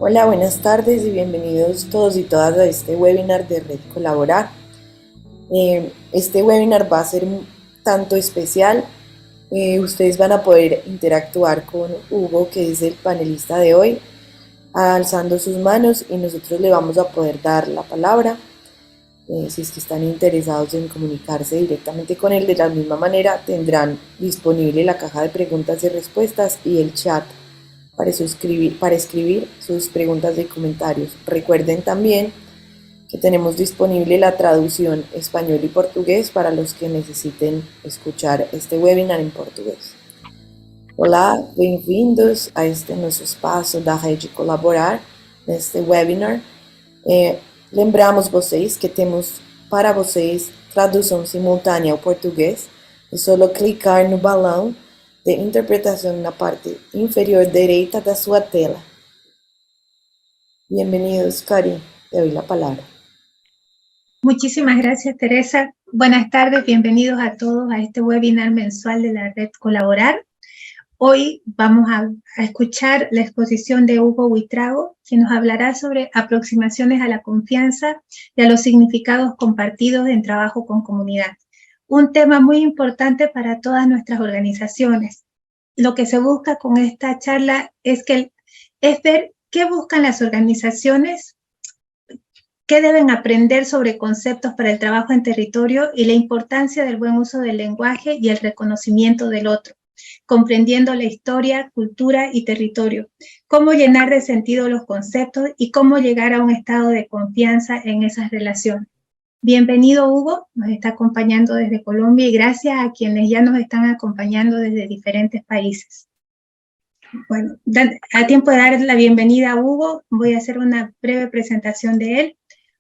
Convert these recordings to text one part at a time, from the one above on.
Hola, buenas tardes y bienvenidos todos y todas a este webinar de Red Colaborar. Este webinar va a ser tanto especial, ustedes van a poder interactuar con Hugo, que es el panelista de hoy, alzando sus manos y nosotros le vamos a poder dar la palabra. Si es que están interesados en comunicarse directamente con él, de la misma manera tendrán disponible la caja de preguntas y respuestas y el chat para escribir sus preguntas y comentarios. Recuerden también que tenemos disponible la traducción español y portugués para los que necesiten escuchar este webinar em português. Olá, bem-vindos a este nosso espaço da Rede Colaborar, neste webinar. Lembramos vocês que temos para vocês tradução simultânea ao português. É só clicar no balão de interpretação na parte inferior direita da sua tela. Bienvenidos, Karin. Te doy la palabra. Muchísimas gracias, Teresa. Buenas tardes, bienvenidos a todos a este webinar mensual de la Red Colaborar. Hoy vamos a escuchar la exposición de Hugo Buitrago, quien nos hablará sobre aproximaciones a la confianza y a los significados compartidos en trabajo con comunidad. Un tema muy importante para todas nuestras organizaciones. Lo que se busca con esta charla es ver qué buscan las organizaciones, qué deben aprender sobre conceptos para el trabajo en territorio y la importancia del buen uso del lenguaje y el reconocimiento del otro, comprendiendo la historia, cultura y territorio, cómo llenar de sentido los conceptos y cómo llegar a un estado de confianza en esas relaciones. Bienvenido, Hugo, nos está acompañando desde Colombia y gracias a quienes ya nos están acompañando desde diferentes países. Bueno, a tiempo de dar la bienvenida a Hugo, voy a hacer una breve presentación de él.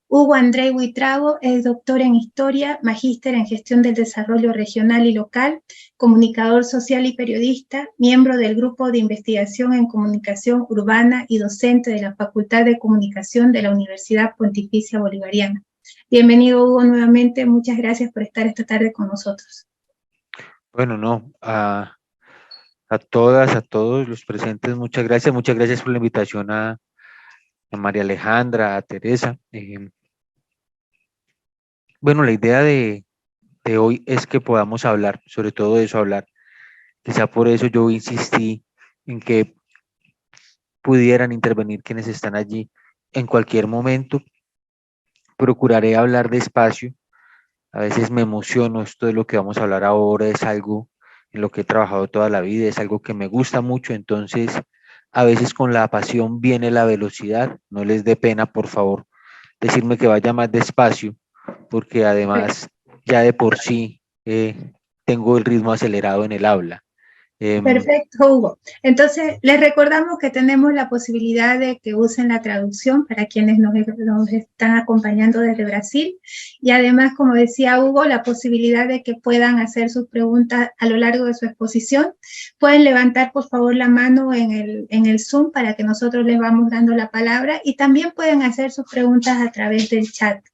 Hugo Andrei Buitrago es doctor en Historia, magíster en Gestión del Desarrollo Regional y Local, comunicador social y periodista, miembro del Grupo de Investigación en Comunicación Urbana y docente de la Facultad de Comunicación de la Universidad Pontificia Bolivariana. Bienvenido, Hugo, nuevamente. Muchas gracias por estar esta tarde con nosotros. Bueno, a todas, a todos los presentes, muchas gracias por la invitación a María Alejandra, a Teresa. Bueno, la idea de hoy es que podamos hablar, sobre todo de eso hablar. Quizá por eso yo insistí en que pudieran intervenir quienes están allí en cualquier momento. Procuraré hablar despacio. A veces me emociono, esto de lo que vamos a hablar ahora es algo en lo que he trabajado toda la vida, es algo que me gusta mucho, entonces a veces con la pasión viene la velocidad. No les dé pena, por favor, decirme que vaya más despacio, porque además ya de por sí tengo el ritmo acelerado en el habla. Perfecto, Hugo. Entonces, les recordamos que tenemos la posibilidad de que usen la traducción para quienes nos están acompañando desde Brasil y además, como decía Hugo, la posibilidad de que puedan hacer sus preguntas a lo largo de su exposición. Pueden levantar, por favor, la mano en el Zoom para que nosotros les vamos dando la palabra y también pueden hacer sus preguntas a través del chat.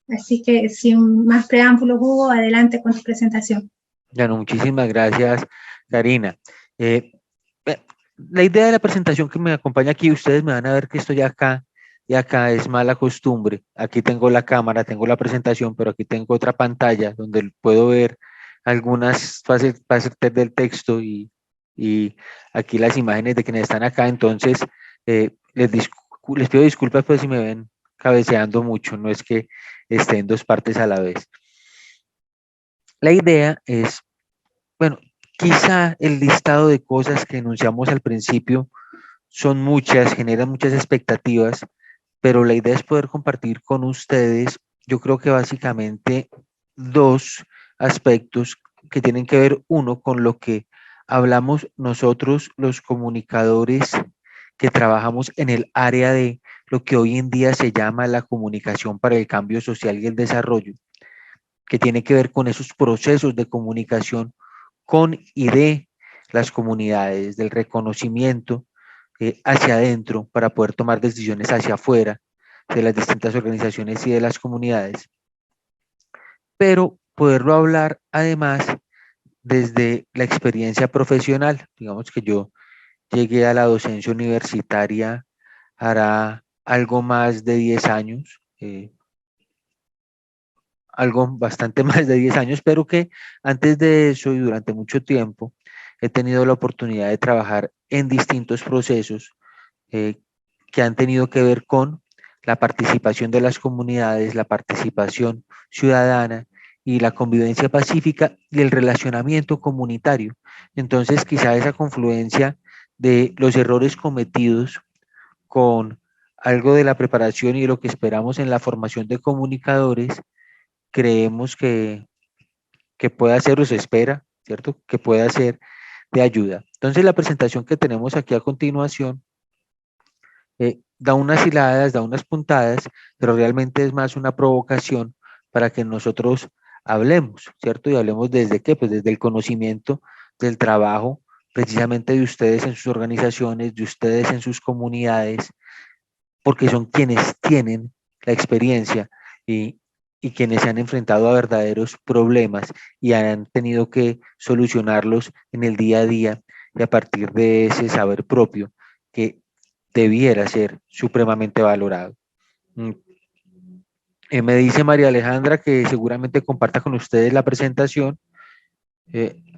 Así que, sin más preámbulos, Hugo, adelante con tu presentación. Bueno, muchísimas gracias, Karina. La idea de la presentación que me acompaña aquí, ustedes me van a ver que estoy acá y acá es mala costumbre. Aquí tengo la cámara, tengo la presentación, pero aquí tengo otra pantalla donde puedo ver algunas fases del texto y aquí las imágenes de quienes están acá. Entonces, les pido disculpas pues si me ven cabeceando mucho, no es que esté en dos partes a la vez. La idea es, bueno, quizá el listado de cosas que enunciamos al principio son muchas, generan muchas expectativas, pero la idea es poder compartir con ustedes, yo creo que básicamente dos aspectos que tienen que ver, uno, con lo que hablamos nosotros, los comunicadores que trabajamos en el área de lo que hoy en día se llama la comunicación para el cambio social y el desarrollo, que tiene que ver con esos procesos de comunicación con y de las comunidades, del reconocimiento hacia adentro para poder tomar decisiones hacia afuera de las distintas organizaciones y de las comunidades, pero poderlo hablar además desde la experiencia profesional. Digamos que yo llegué a la docencia universitaria hará algo más de 10 años, algo bastante más de 10 años, pero que antes de eso y durante mucho tiempo he tenido la oportunidad de trabajar en distintos procesos eh, que han tenido que ver con la participación de las comunidades, la participación ciudadana y la convivencia pacífica y el relacionamiento comunitario. Entonces, quizá esa confluencia de los errores cometidos con algo de la preparación y de lo que esperamos en la formación de comunicadores, creemos que pueda ser o se espera, ¿cierto? Que pueda ser de ayuda. Entonces, la presentación que tenemos aquí a continuación da unas hiladas, da unas puntadas, pero realmente es más una provocación para que nosotros hablemos, ¿cierto? Y hablemos desde qué, pues desde el conocimiento del trabajo, precisamente de ustedes en sus organizaciones, de ustedes en sus comunidades, porque son quienes tienen la experiencia y quienes se han enfrentado a verdaderos problemas y han tenido que solucionarlos en el día a día y a partir de ese saber propio que debiera ser supremamente valorado. Me dice María Alejandra que seguramente comparta con ustedes la presentación.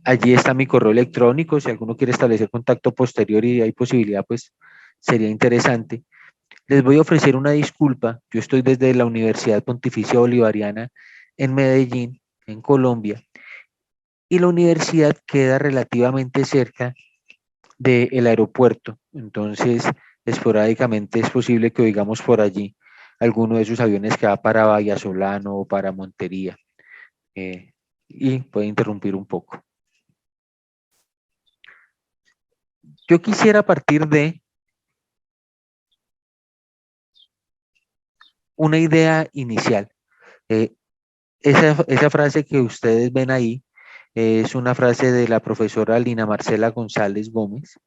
Allí está mi correo electrónico, si alguno quiere establecer contacto posterior y hay posibilidad, pues sería interesante. Les voy a ofrecer una disculpa. Yo estoy desde la Universidad Pontificia Bolivariana en Medellín, en Colombia, y la universidad queda relativamente cerca del aeropuerto. Entonces, esporádicamente es posible que oigamos por allí alguno de esos aviones que va para Vallasolano o para Montería, y puede interrumpir un poco. Yo quisiera partir de una idea inicial. Eh, esa frase que ustedes ven ahí es una frase de la profesora Lina Marcela González Gómez,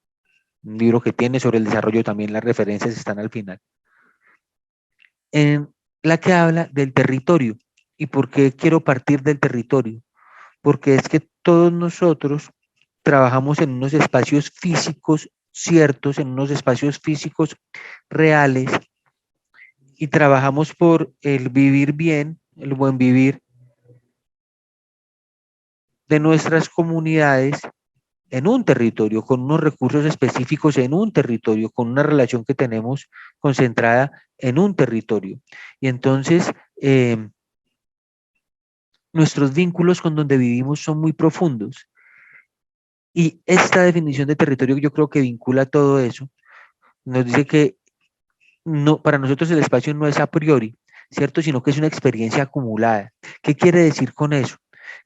un libro que tiene sobre el desarrollo, también las referencias están al final, en la que habla del territorio. ¿Y por qué quiero partir del territorio? Porque es que todos nosotros trabajamos en unos espacios físicos ciertos, en unos espacios físicos reales, y trabajamos por el vivir bien, el buen vivir de nuestras comunidades en un territorio, con unos recursos específicos en un territorio, con una relación que tenemos concentrada en un territorio. Y entonces, nuestros vínculos con donde vivimos son muy profundos. Y esta definición de territorio yo creo que vincula todo eso. Nos dice que no, para nosotros el espacio no es a priori, ¿cierto? Sino que es una experiencia acumulada. ¿Qué quiere decir con eso?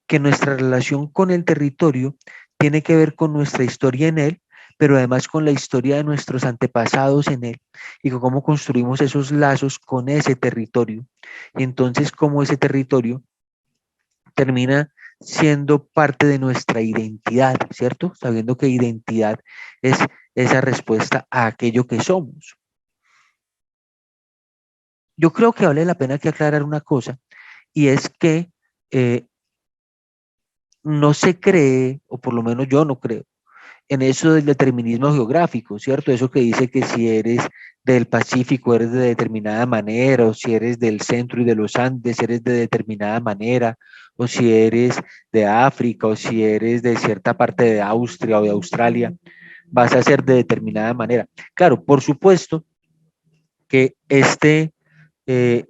Que nuestra relación con el territorio tiene que ver con nuestra historia en él, pero además con la historia de nuestros antepasados en él y con cómo construimos esos lazos con ese territorio. Y entonces cómo ese territorio termina siendo parte de nuestra identidad, ¿cierto? Sabiendo que identidad es esa respuesta a aquello que somos. Yo creo que vale la pena que aclarar una cosa, y es que no se cree, o por lo menos yo no creo, en eso del determinismo geográfico, ¿cierto? Eso que dice que si eres del Pacífico eres de determinada manera, o si eres del centro y de los Andes eres de determinada manera, o si eres de África, o si eres de cierta parte de Austria o de Australia, vas a ser de determinada manera. Claro, por supuesto que este eh,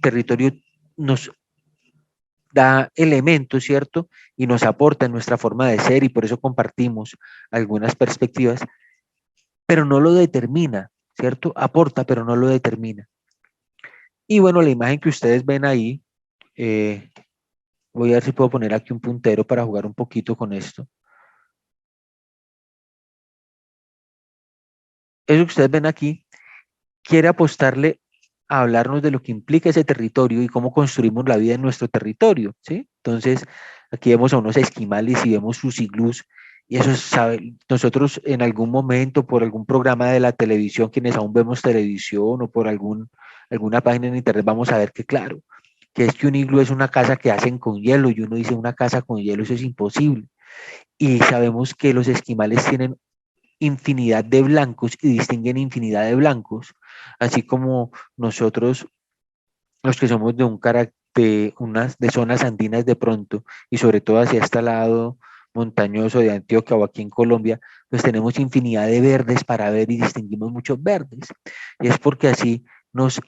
territorio nos da elementos, ¿cierto? Y nos aporta en nuestra forma de ser y por eso compartimos algunas perspectivas, pero no lo determina, ¿cierto? Aporta, pero no lo determina. Y bueno, la imagen que ustedes ven ahí, voy a ver si puedo poner aquí un puntero para jugar un poquito con esto. Eso que ustedes ven aquí quiere apostarle a hablarnos de lo que implica ese territorio y cómo construimos la vida en nuestro territorio, ¿sí? Entonces, aquí vemos a unos esquimales y vemos sus iglús, y eso sabe, nosotros en algún momento, por algún programa de la televisión, quienes aún vemos televisión o por alguna página en internet, vamos a ver que claro, que es que un iglú es una casa que hacen con hielo, y uno dice una casa con hielo, eso es imposible. Y sabemos que los esquimales tienen infinidad de blancos y distinguen infinidad de blancos, así como nosotros, los que somos de un carácter, de zonas andinas de pronto, y sobre todo hacia este lado montañoso de Antioquia o aquí en Colombia, pues tenemos infinidad de verdes para ver y distinguimos muchos verdes. Y es porque así nos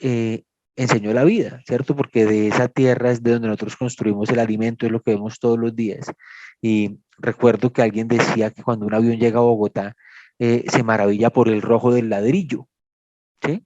enseñó la vida, ¿cierto? Porque de esa tierra es de donde nosotros construimos el alimento, es lo que vemos todos los días. Y recuerdo que alguien decía que cuando un avión llega a Bogotá, se maravilla por el rojo del ladrillo, ¿sí?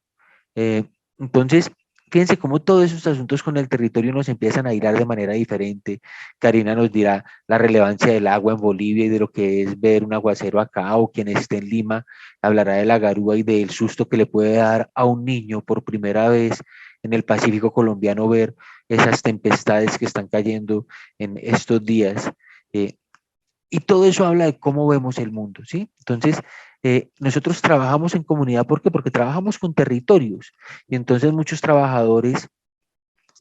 Entonces, fíjense cómo todos esos asuntos con el territorio nos empiezan a hilar de manera diferente. Karina nos dirá la relevancia del agua en Bolivia y de lo que es ver un aguacero acá, o quien esté en Lima hablará de la garúa y del susto que le puede dar a un niño por primera vez en el Pacífico colombiano ver esas tempestades que están cayendo en estos días. Eh, y todo eso habla de cómo vemos el mundo, ¿sí? Entonces, nosotros trabajamos en comunidad, ¿por qué? Porque trabajamos con territorios. Y entonces muchos trabajadores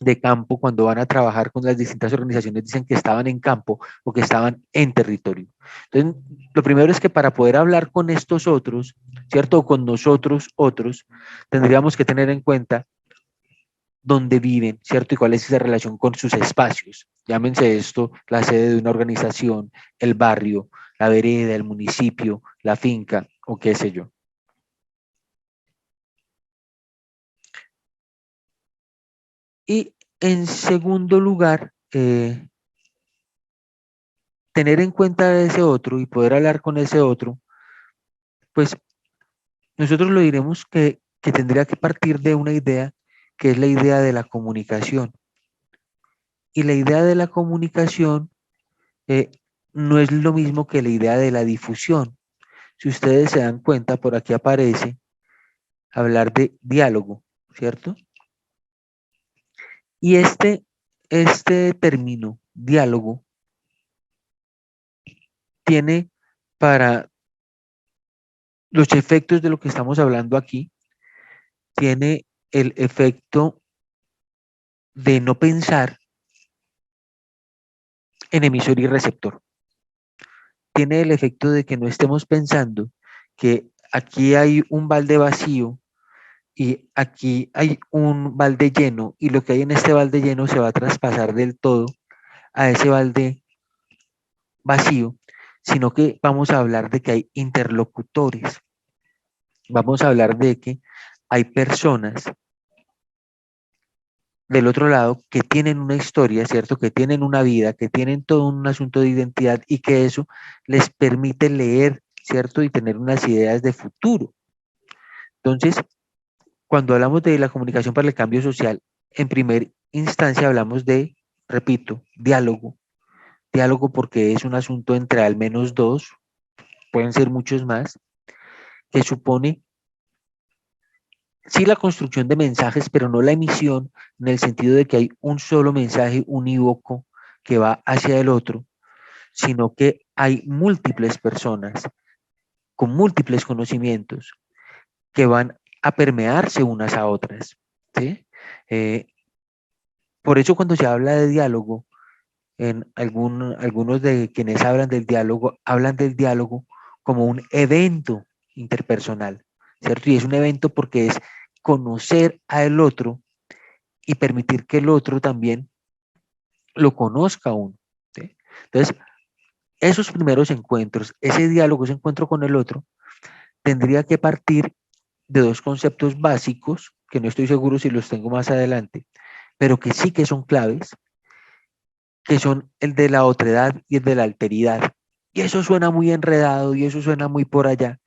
de campo, cuando van a trabajar con las distintas organizaciones, dicen que estaban en campo o que estaban en territorio. Entonces, lo primero es que para poder hablar con estos otros, ¿cierto? O con nosotros otros, tendríamos que tener en cuenta dónde viven, ¿cierto? Y cuál es esa relación con sus espacios. Llámense esto la sede de una organización, el barrio, la vereda, el municipio, la finca o qué sé yo. Y en segundo lugar, tener en cuenta ese otro y poder hablar con ese otro, pues nosotros lo diremos que tendría que partir de una idea que es la idea de la comunicación. Y la idea de la comunicación eh, no es lo mismo que la idea de la difusión. Si ustedes se dan cuenta, por aquí aparece hablar de diálogo, ¿cierto? Y este término, diálogo, tiene para los efectos de lo que estamos hablando aquí, tiene el efecto de no pensar en emisor y receptor. Tiene el efecto de que no estemos pensando que aquí hay un balde vacío y aquí hay un balde lleno y lo que hay en este balde lleno se va a traspasar del todo a ese balde vacío, sino que vamos a hablar de que hay interlocutores. Vamos a hablar de que hay personas del otro lado que tienen una historia, ¿cierto? Que tienen una vida, que tienen todo un asunto de identidad y que eso les permite leer, ¿cierto? Y tener unas ideas de futuro. Entonces, cuando hablamos de la comunicación para el cambio social, en primera instancia hablamos de, repito, diálogo. Diálogo porque es un asunto entre al menos dos, pueden ser muchos más, que supone sí la construcción de mensajes, pero no la emisión en el sentido de que hay un solo mensaje unívoco que va hacia el otro, sino que hay múltiples personas con múltiples conocimientos que van a permearse unas a otras, ¿sí? Por eso cuando se habla de diálogo, algunos de quienes hablan del diálogo como un evento interpersonal, ¿cierto? Y es un evento porque es conocer al otro y permitir que el otro también lo conozca a uno, ¿sí? Entonces, esos primeros encuentros, ese diálogo, ese encuentro con el otro, tendría que partir de dos conceptos básicos, que no estoy seguro si los tengo más adelante, pero que sí que son claves, que son el de la otredad y el de la alteridad. Y eso suena muy enredado y eso suena muy por allá,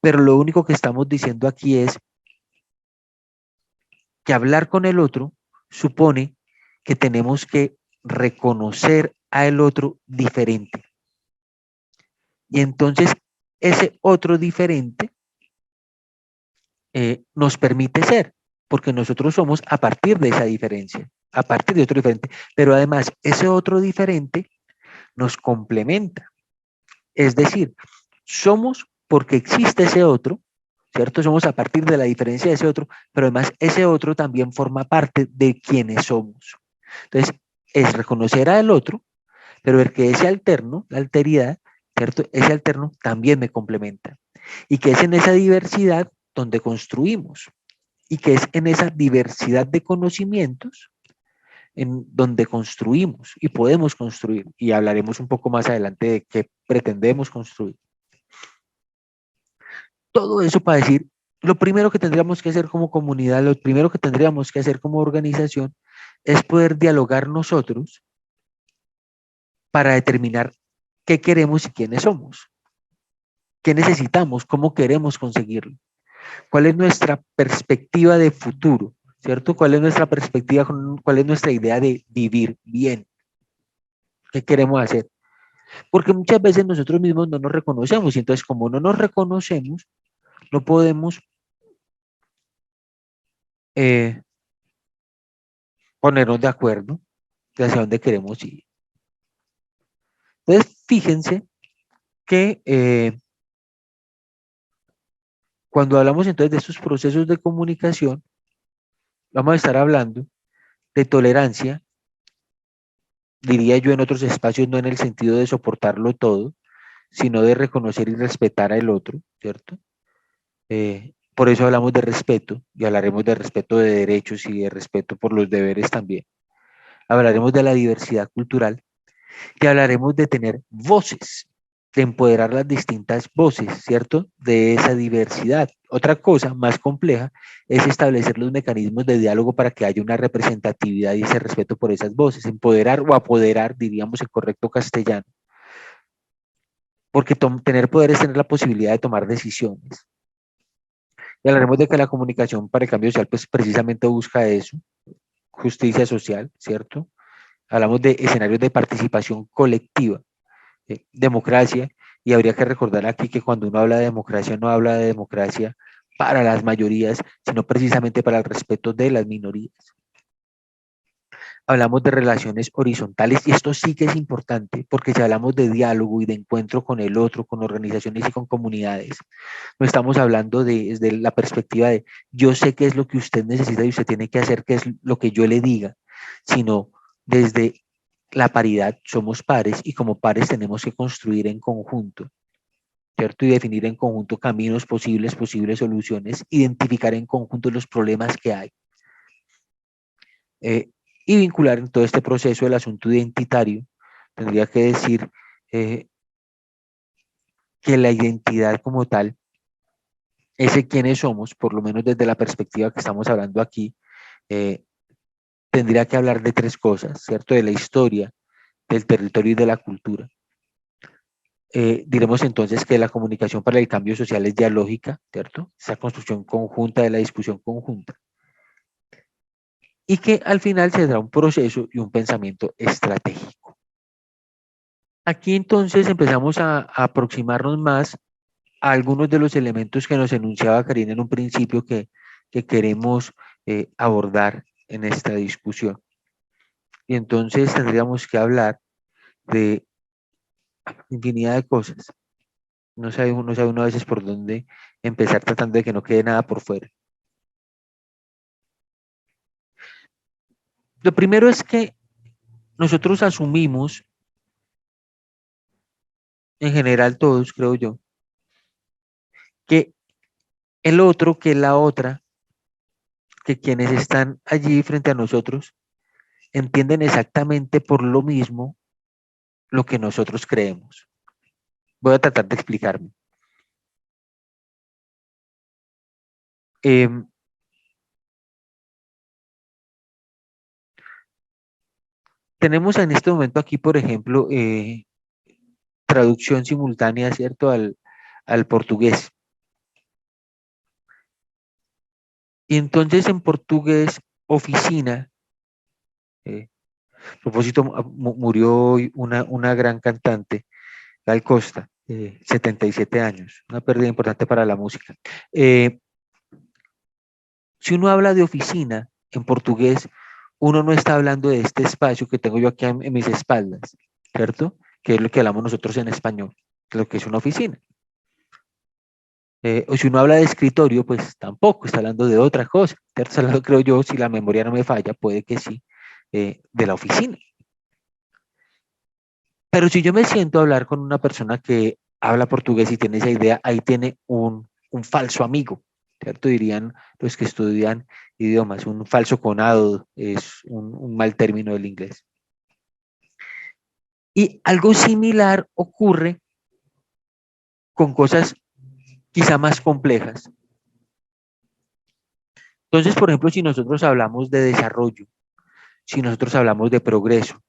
pero lo único que estamos diciendo aquí es que hablar con el otro supone que tenemos que reconocer a el otro diferente. Y entonces ese otro diferente nos permite ser, porque nosotros somos a partir de esa diferencia, a partir de otro diferente, pero además ese otro diferente nos complementa. Es decir, somos porque existe ese otro, ¿cierto? Somos a partir de la diferencia de ese otro, pero además ese otro también forma parte de quienes somos. Entonces, es reconocer al otro, pero ver que ese alterno, la alteridad, ¿cierto? Ese alterno también me complementa. Y que es en esa diversidad donde construimos. Y que es en esa diversidad de conocimientos en donde construimos y podemos construir. Y hablaremos un poco más adelante de qué pretendemos construir. Todo eso para decir, lo primero que tendríamos que hacer como comunidad, lo primero que tendríamos que hacer como organización es poder dialogar nosotros para determinar qué queremos y quiénes somos, qué necesitamos, cómo queremos conseguirlo, cuál es nuestra perspectiva de futuro, ¿cierto? ¿Cuál es nuestra perspectiva, cuál es nuestra idea de vivir bien? ¿Qué queremos hacer? Porque muchas veces nosotros mismos no nos reconocemos y entonces como no nos reconocemos, no podemos eh, ponernos de acuerdo de hacia dónde queremos ir. Entonces, fíjense que cuando hablamos entonces de estos procesos de comunicación, vamos a estar hablando de tolerancia, diría yo en otros espacios, no en el sentido de soportarlo todo, sino de reconocer y respetar al otro, ¿cierto? Por eso hablamos de respeto y hablaremos de respeto de derechos y de respeto por los deberes también. Hablaremos de la diversidad cultural y hablaremos de tener voces, de empoderar las distintas voces, ¿cierto? De esa diversidad. Otra cosa más compleja es establecer los mecanismos de diálogo para que haya una representatividad y ese respeto por esas voces. Empoderar o apoderar, diríamos en correcto castellano. Porque tener poder es tener la posibilidad de tomar decisiones. Y hablaremos de que la comunicación para el cambio social, pues precisamente busca eso, justicia social, ¿cierto? Hablamos de escenarios de participación colectiva, democracia, y habría que recordar aquí que cuando uno habla de democracia, no habla de democracia para las mayorías, sino precisamente para el respeto de las minorías. Hablamos de relaciones horizontales y esto sí que es importante porque si hablamos de diálogo y de encuentro con el otro, con organizaciones y con comunidades, no estamos hablando desde la perspectiva de yo sé qué es lo que usted necesita y usted tiene que hacer qué es lo que yo le diga, sino desde la paridad, somos pares y como pares tenemos que construir en conjunto, ¿cierto? Y definir en conjunto caminos posibles, posibles soluciones, identificar en conjunto los problemas que hay. Y vincular en todo este proceso el asunto identitario, tendría que decir que la identidad como tal, ese quiénes somos, por lo menos desde la perspectiva que estamos hablando aquí, tendría que hablar de tres cosas, ¿cierto? De la historia, del territorio y de la cultura. Diremos entonces que la comunicación para el cambio social es dialógica, ¿cierto? Esa construcción conjunta de la discusión conjunta. Y que al final se da un proceso y un pensamiento estratégico. Aquí entonces empezamos a aproximarnos más a algunos de los elementos que nos enunciaba Karina en un principio que queremos abordar en esta discusión. Y entonces tendríamos que hablar de infinidad de cosas. No sabe uno a veces por dónde empezar tratando de que no quede nada por fuera. Lo primero es que nosotros asumimos, en general todos creo yo, que el otro, que la otra, que quienes están allí frente a nosotros, entienden exactamente por lo mismo lo que nosotros creemos. Voy a tratar de explicarme. Eh, tenemos en este momento aquí, por ejemplo, traducción simultánea, ¿cierto? Al portugués. Y entonces en portugués, oficina, a propósito, murió una gran cantante, Gal Costa, 77 años, una pérdida importante para la música. Si uno habla de oficina en portugués, uno no está hablando de este espacio que tengo yo aquí en mis espaldas, ¿cierto? Que es lo que hablamos nosotros en español, lo que es una oficina. O si uno habla de escritorio, pues tampoco, está hablando de otra cosa, ¿cierto? Está hablando, creo yo, si la memoria no me falla, puede que sí, de la oficina. Pero si yo me siento a hablar con una persona que habla portugués y tiene esa idea, ahí tiene un falso amigo, ¿cierto? Dirían los que estudian idiomas, un falso conado es un mal término del inglés. Y algo similar ocurre con cosas quizá más complejas. Entonces, por ejemplo, si nosotros hablamos de desarrollo, si nosotros hablamos de progreso,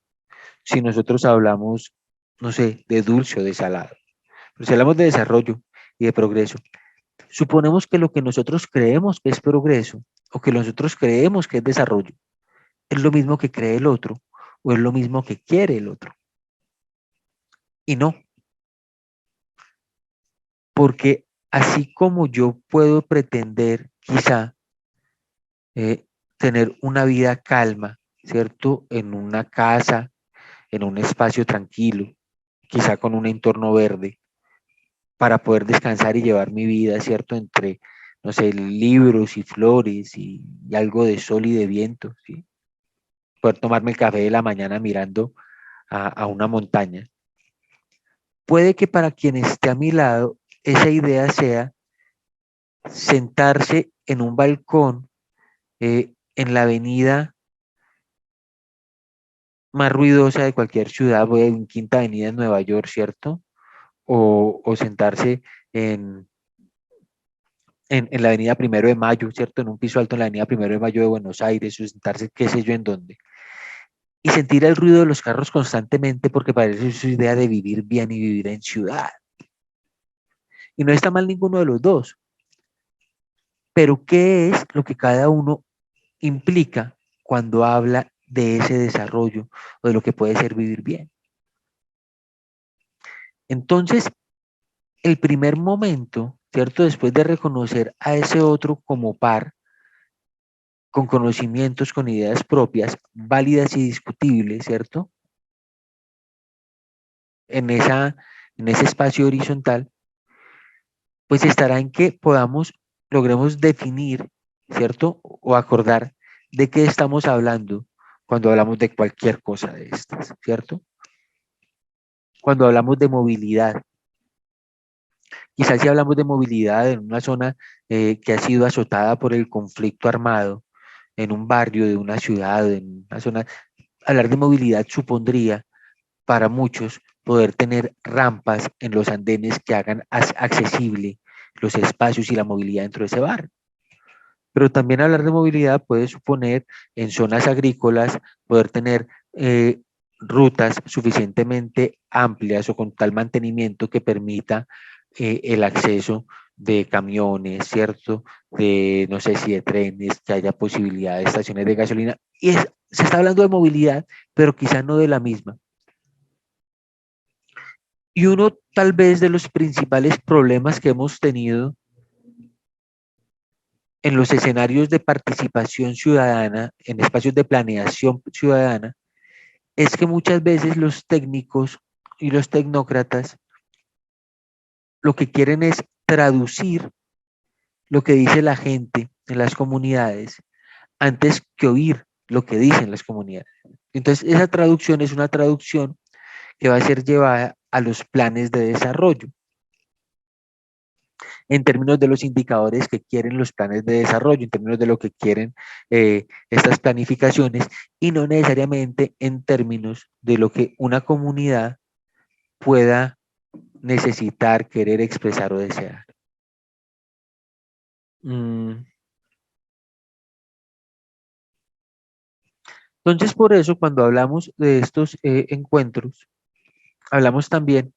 si nosotros hablamos, no sé, de dulce o de salado, pero si hablamos de desarrollo y de progreso, suponemos que lo que nosotros creemos que es progreso o que nosotros creemos que es desarrollo es lo mismo que cree el otro o es lo mismo que quiere el otro. Y no, porque así como yo puedo pretender quizá eh, tener una vida calma, ¿cierto? En una casa, en un espacio tranquilo, quizá con un entorno verde, para poder descansar y llevar mi vida, ¿cierto? Entre, no sé, libros y flores y algo de sol y de viento, ¿sí? Poder tomarme el café de la mañana mirando a una montaña. Puede que para quien esté a mi lado, esa idea sea sentarse en un balcón en la avenida más ruidosa de cualquier ciudad, voy en Quinta Avenida en Nueva York, ¿cierto? O sentarse en, en la avenida Primero de Mayo, ¿cierto? En un piso alto en la avenida Primero de Mayo de Buenos Aires, o sentarse qué sé yo en dónde. Y sentir el ruido de los carros constantemente porque parece su idea de vivir bien y vivir en ciudad. Y no está mal ninguno de los dos. Pero ¿qué es lo que cada uno implica cuando habla de ese desarrollo o de lo que puede ser vivir bien? Entonces, el primer momento, ¿cierto? Después de reconocer a ese otro como par, con conocimientos, con ideas propias, válidas y discutibles, ¿cierto? En, en ese espacio horizontal, pues estará en que logremos definir, ¿cierto? O acordar de qué estamos hablando cuando hablamos de cualquier cosa de estas, ¿cierto? Cuando hablamos de movilidad, quizás si hablamos de movilidad en una zona que ha sido azotada por el conflicto armado, en un barrio de una ciudad, en una zona, hablar de movilidad supondría para muchos poder tener rampas en los andenes que hagan accesible los espacios y la movilidad dentro de ese barrio. Pero también hablar de movilidad puede suponer en zonas agrícolas poder tener rutas suficientemente amplias o con tal mantenimiento que permita el acceso de camiones, ¿cierto? De, no sé si de trenes, que haya posibilidad de estaciones de gasolina. Se está hablando de movilidad, pero quizá no de la misma. Y uno tal vez de los principales problemas que hemos tenido en los escenarios de participación ciudadana, en espacios de planeación ciudadana, es que muchas veces los técnicos y los tecnócratas lo que quieren es traducir lo que dice la gente en las comunidades antes que oír lo que dicen las comunidades. Entonces, esa traducción es una traducción que va a ser llevada a los planes de desarrollo en términos de los indicadores que quieren los planes de desarrollo, en términos de lo que quieren estas planificaciones y no necesariamente en términos de lo que una comunidad pueda necesitar, querer expresar o desear. Entonces, por eso, cuando hablamos de estos encuentros, hablamos también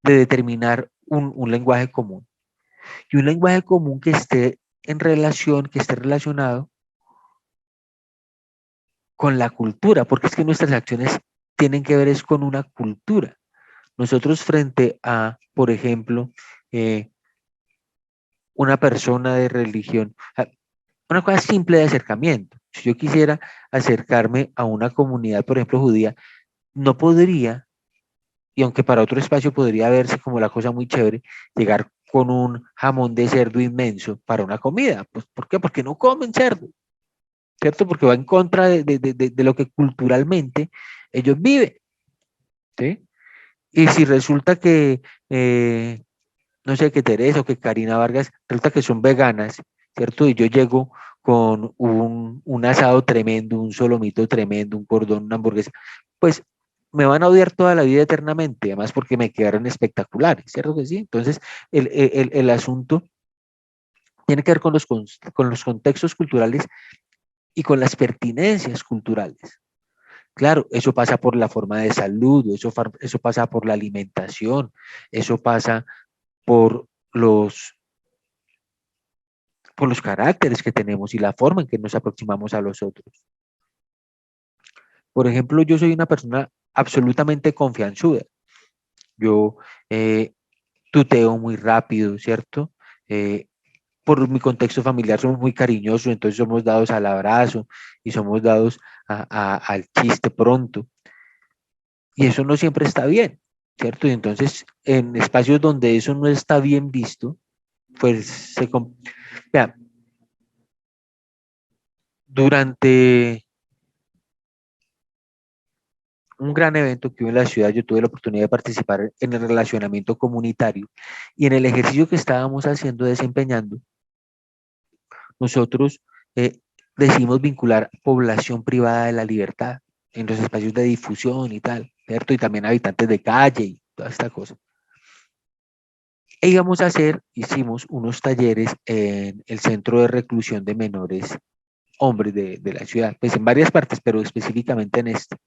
de determinar un lenguaje común. Y un lenguaje común que esté en relación, que esté relacionado con la cultura, porque es que nuestras acciones tienen que ver es con una cultura. Nosotros frente a, por ejemplo, una persona de religión, una cosa simple de acercamiento. Si yo quisiera acercarme a una comunidad, por ejemplo, judía, no podría, y aunque para otro espacio podría verse como la cosa muy chévere, llegar con un jamón de cerdo inmenso para una comida. Pues, ¿por qué? Porque no comen cerdo, ¿cierto? Porque va en contra de lo que culturalmente ellos viven. ¿sí? Y si resulta que, no sé, que Teresa o que Karina Vargas, resulta que son veganas, ¿cierto? Y yo llego con un asado tremendo, un solomito tremendo, un cordón, una hamburguesa, pues me van a odiar toda la vida eternamente, además porque me quedaron espectaculares, ¿cierto que sí? Entonces, el asunto tiene que ver con los contextos culturales y con las pertinencias culturales. Claro, eso pasa por la forma de salud, eso pasa por la alimentación, eso pasa por por los caracteres que tenemos y la forma en que nos aproximamos a los otros. Por ejemplo, yo soy una persona absolutamente confianzuda. Yo eh, tuteo muy rápido, ¿cierto? Eh, por mi contexto familiar somos muy cariñosos, entonces somos dados al abrazo y somos dados al chiste pronto. Y eso no siempre está bien, ¿cierto? Y entonces en espacios donde eso no está bien visto, pues vea, durante un gran evento que hubo en la ciudad, yo tuve la oportunidad de participar en el relacionamiento comunitario y en el ejercicio que estábamos haciendo, desempeñando, nosotros eh, decidimos vincular población privada de la libertad en los espacios de difusión y tal, ¿cierto? Y también habitantes de calle y toda esta cosa. E hicimos unos talleres en el centro de reclusión de menores hombres de la ciudad, pues en varias partes, pero específicamente en este,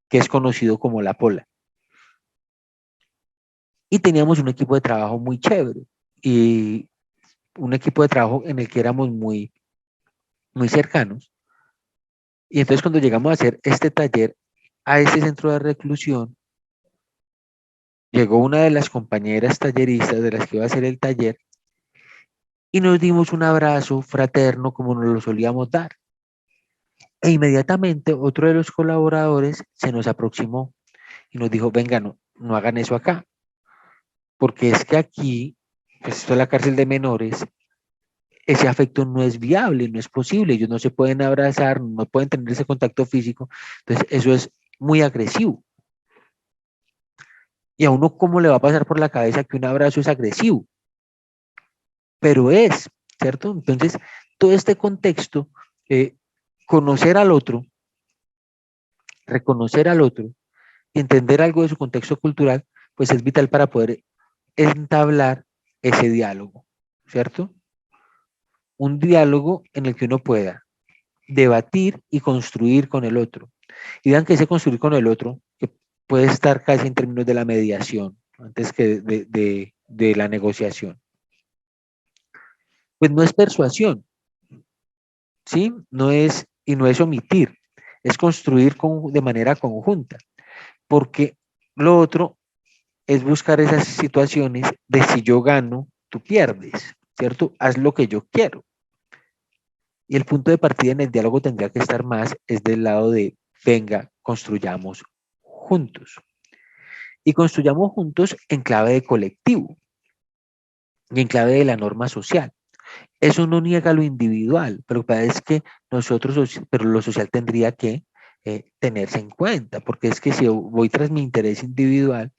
que es conocido como La Pola. Y teníamos un equipo de trabajo muy chévere y un equipo de trabajo en el que éramos muy cercanos. Y entonces cuando llegamos a hacer este taller a este centro de reclusión, llegó una de las compañeras talleristas de las que iba a hacer el taller y nos dimos un abrazo fraterno como nos lo solíamos dar. E inmediatamente otro de los colaboradores se nos aproximó y nos dijo, venga, no hagan eso acá, porque es que aquí, pues esto es la cárcel de menores, ese afecto no es viable, no es posible, ellos no se pueden abrazar, no pueden tener ese contacto físico, entonces eso es muy agresivo. Y a uno, ¿cómo le va a pasar por la cabeza que un abrazo es agresivo? Pero es, ¿cierto? Entonces, todo este contexto, eh, conocer al otro, reconocer al otro, entender algo de su contexto cultural, pues es vital para poder entablar ese diálogo, ¿cierto? Un diálogo en el que uno pueda debatir y construir con el otro. Y vean que ese construir con el otro, que puede estar casi en términos de la mediación, antes que de la negociación, pues no es persuasión, ¿sí? No es omitir, es construir de manera conjunta, porque lo otro es buscar esas situaciones de si yo gano, tú pierdes, ¿cierto? Haz lo que yo quiero. Y el punto de partida en el diálogo tendría que estar más, es del lado de, venga, construyamos juntos. Y construyamos juntos en clave de colectivo y en clave de la norma social. Eso no niega lo individual, pero es que pero lo social tendría que tenerse en cuenta, porque es que si yo voy tras mi interés individual,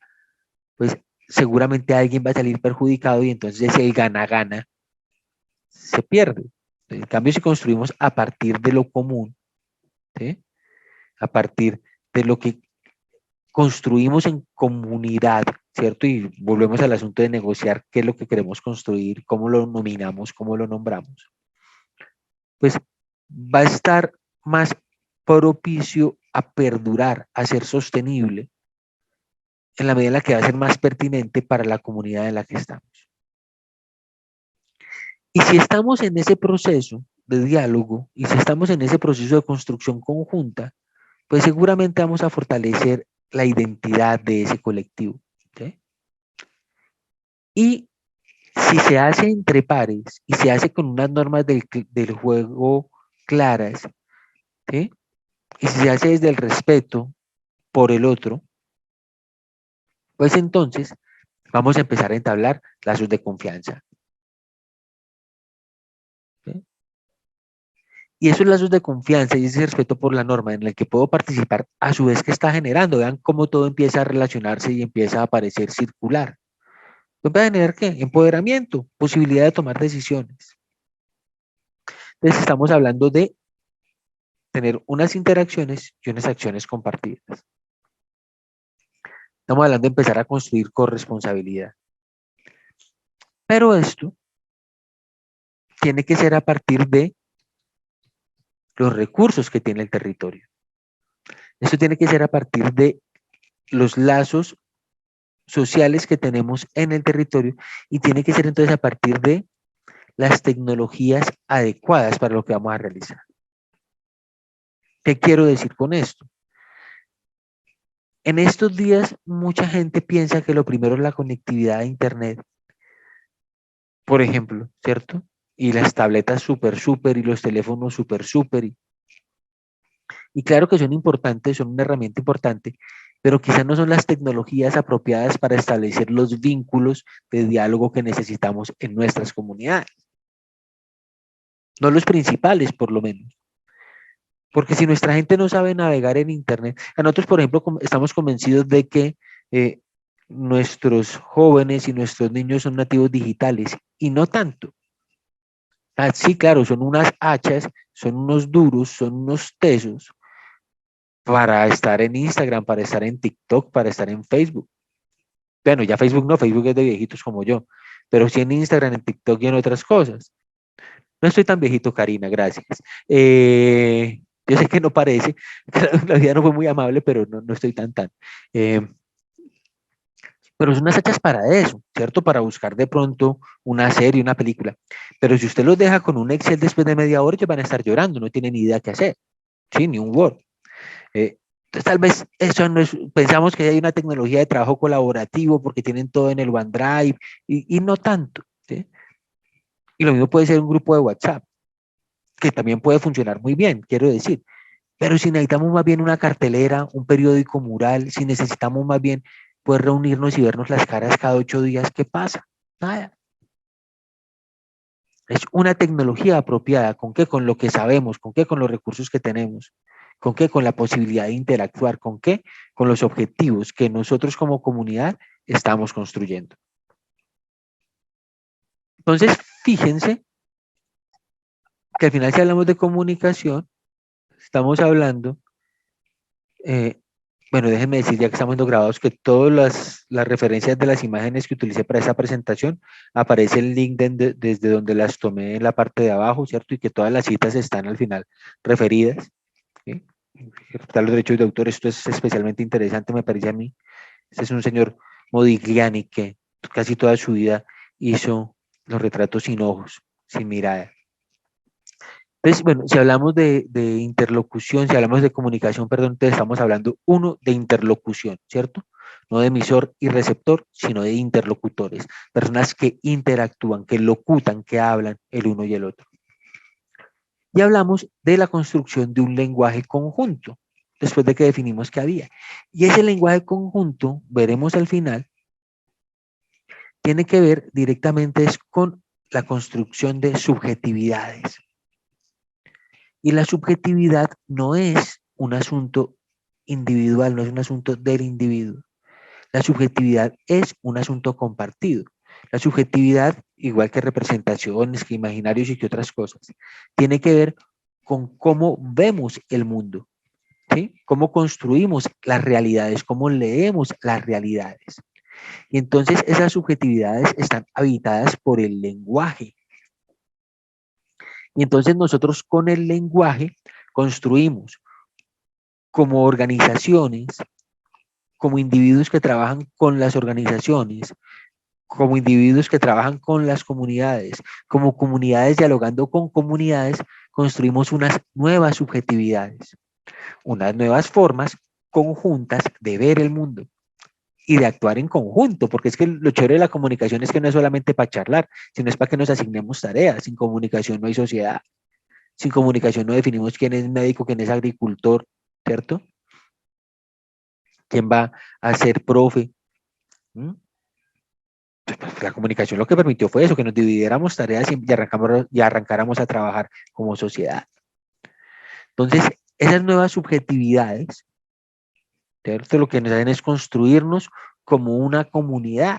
pues seguramente alguien va a salir perjudicado y entonces el gana-gana se pierde. En cambio, si construimos a partir de lo común, ¿sí? A partir de lo que construimos en comunidad, ¿cierto? Y volvemos al asunto de negociar qué es lo que queremos construir, cómo lo nominamos, cómo lo nombramos, pues va a estar más propicio a perdurar, a ser sostenible, en la medida en la que va a ser más pertinente para la comunidad en la que estamos. Y si estamos en ese proceso de diálogo y si estamos en ese proceso de construcción conjunta, pues seguramente vamos a fortalecer la identidad de ese colectivo. ¿Sí? Y si se hace entre pares y se hace con unas normas del juego claras, ¿sí? Y si se hace desde el respeto por el otro, pues entonces vamos a empezar a entablar lazos de confianza. ¿Sí? Y esos lazos de confianza y ese respeto por la norma en el que puedo participar, a su vez que está generando, vean cómo todo empieza a relacionarse y empieza a aparecer circular. ¿Va a generar qué? Empoderamiento, posibilidad de tomar decisiones. Entonces estamos hablando de tener unas interacciones y unas acciones compartidas. Estamos hablando de empezar a construir corresponsabilidad. Pero esto tiene que ser a partir de los recursos que tiene el territorio. Esto tiene que ser a partir de los lazos sociales que tenemos en el territorio y tiene que ser entonces a partir de las tecnologías adecuadas para lo que vamos a realizar. ¿Qué quiero decir con esto? En estos días mucha gente piensa que lo primero es la conectividad a Internet, por ejemplo, ¿cierto? Y las tabletas súper y los teléfonos súper. Y claro que son importantes, son una herramienta importante, pero quizás no son las tecnologías apropiadas para establecer los vínculos de diálogo que necesitamos en nuestras comunidades. No los principales, por lo menos. Porque si nuestra gente no sabe navegar en Internet, a nosotros, por ejemplo, estamos convencidos de que eh, nuestros jóvenes y nuestros niños son nativos digitales, y no tanto. Ah, sí, claro, son unas hachas, son unos duros, son unos tesos para estar en Instagram, para estar en TikTok, para estar en Facebook. Bueno, ya Facebook no, Facebook es de viejitos como yo, pero sí en Instagram, en TikTok y en otras cosas. No estoy tan viejito, Karina, gracias. Yo sé que no parece, la vida no fue muy amable, pero no estoy tan. Eh, pero son unas hechas para eso, ¿cierto? Para buscar de pronto una serie, una película. Pero si usted los deja con un Excel después de media hora, ellos van a estar llorando, no tienen ni idea qué hacer, ¿sí? Ni un Word. Entonces, tal vez eso no es, pensamos que hay una tecnología de trabajo colaborativo porque tienen todo en el OneDrive y no tanto, ¿sí? Y lo mismo puede ser un grupo de WhatsApp, que también puede funcionar muy bien, quiero decir. Pero si necesitamos más bien una cartelera, un periódico mural, si necesitamos más bien poder reunirnos y vernos las caras cada 8 días, ¿qué pasa? Nada. Es una tecnología apropiada. ¿Con qué? Con lo que sabemos. ¿Con qué? Con los recursos que tenemos. ¿Con qué? Con la posibilidad de interactuar. ¿Con qué? Con los objetivos que nosotros como comunidad estamos construyendo. Entonces, fíjense que al final si hablamos de comunicación, estamos hablando, bueno, déjenme decir ya que estamos viendo grabados que todas las referencias de las imágenes que utilicé para esta presentación, aparece el link desde donde las tomé en la parte de abajo, ¿cierto? Y que todas las citas están al final referidas. ¿Sí? Los derechos de autor, esto es especialmente interesante, me parece a mí. Este es un señor Modigliani que casi toda su vida hizo los retratos sin ojos, sin mirada. Entonces, bueno, si hablamos de interlocución, si hablamos de comunicación, perdón, entonces estamos hablando, uno, de interlocución, ¿cierto? No de emisor y receptor, sino de interlocutores, personas que interactúan, que locutan, que hablan el uno y el otro. Y hablamos de la construcción de un lenguaje conjunto, después de que definimos que había. Y ese lenguaje conjunto, veremos al final, tiene que ver directamente con la construcción de subjetividades. Y la subjetividad no es un asunto individual, no es un asunto del individuo. La subjetividad es un asunto compartido. La subjetividad, igual que representaciones, que imaginarios y que otras cosas, tiene que ver con cómo vemos el mundo, ¿sí? Cómo construimos las realidades, cómo leemos las realidades. Y entonces esas subjetividades están habitadas por el lenguaje. Y entonces nosotros con el lenguaje construimos como organizaciones, como individuos que trabajan con las organizaciones, como individuos que trabajan con las comunidades, como comunidades dialogando con comunidades, construimos unas nuevas subjetividades, unas nuevas formas conjuntas de ver el mundo y de actuar en conjunto, porque es que lo chévere de la comunicación es que no es solamente para charlar, sino es para que nos asignemos tareas. Sin comunicación no hay sociedad. Sin comunicación no definimos quién es médico, quién es agricultor, ¿cierto? ¿Quién va a ser profe? ¿Mm? Pues la comunicación lo que permitió fue eso, que nos dividiéramos tareas y arrancáramos a trabajar como sociedad. Entonces, esas nuevas subjetividades, ¿cierto? Lo que nos hacen es construirnos como una comunidad,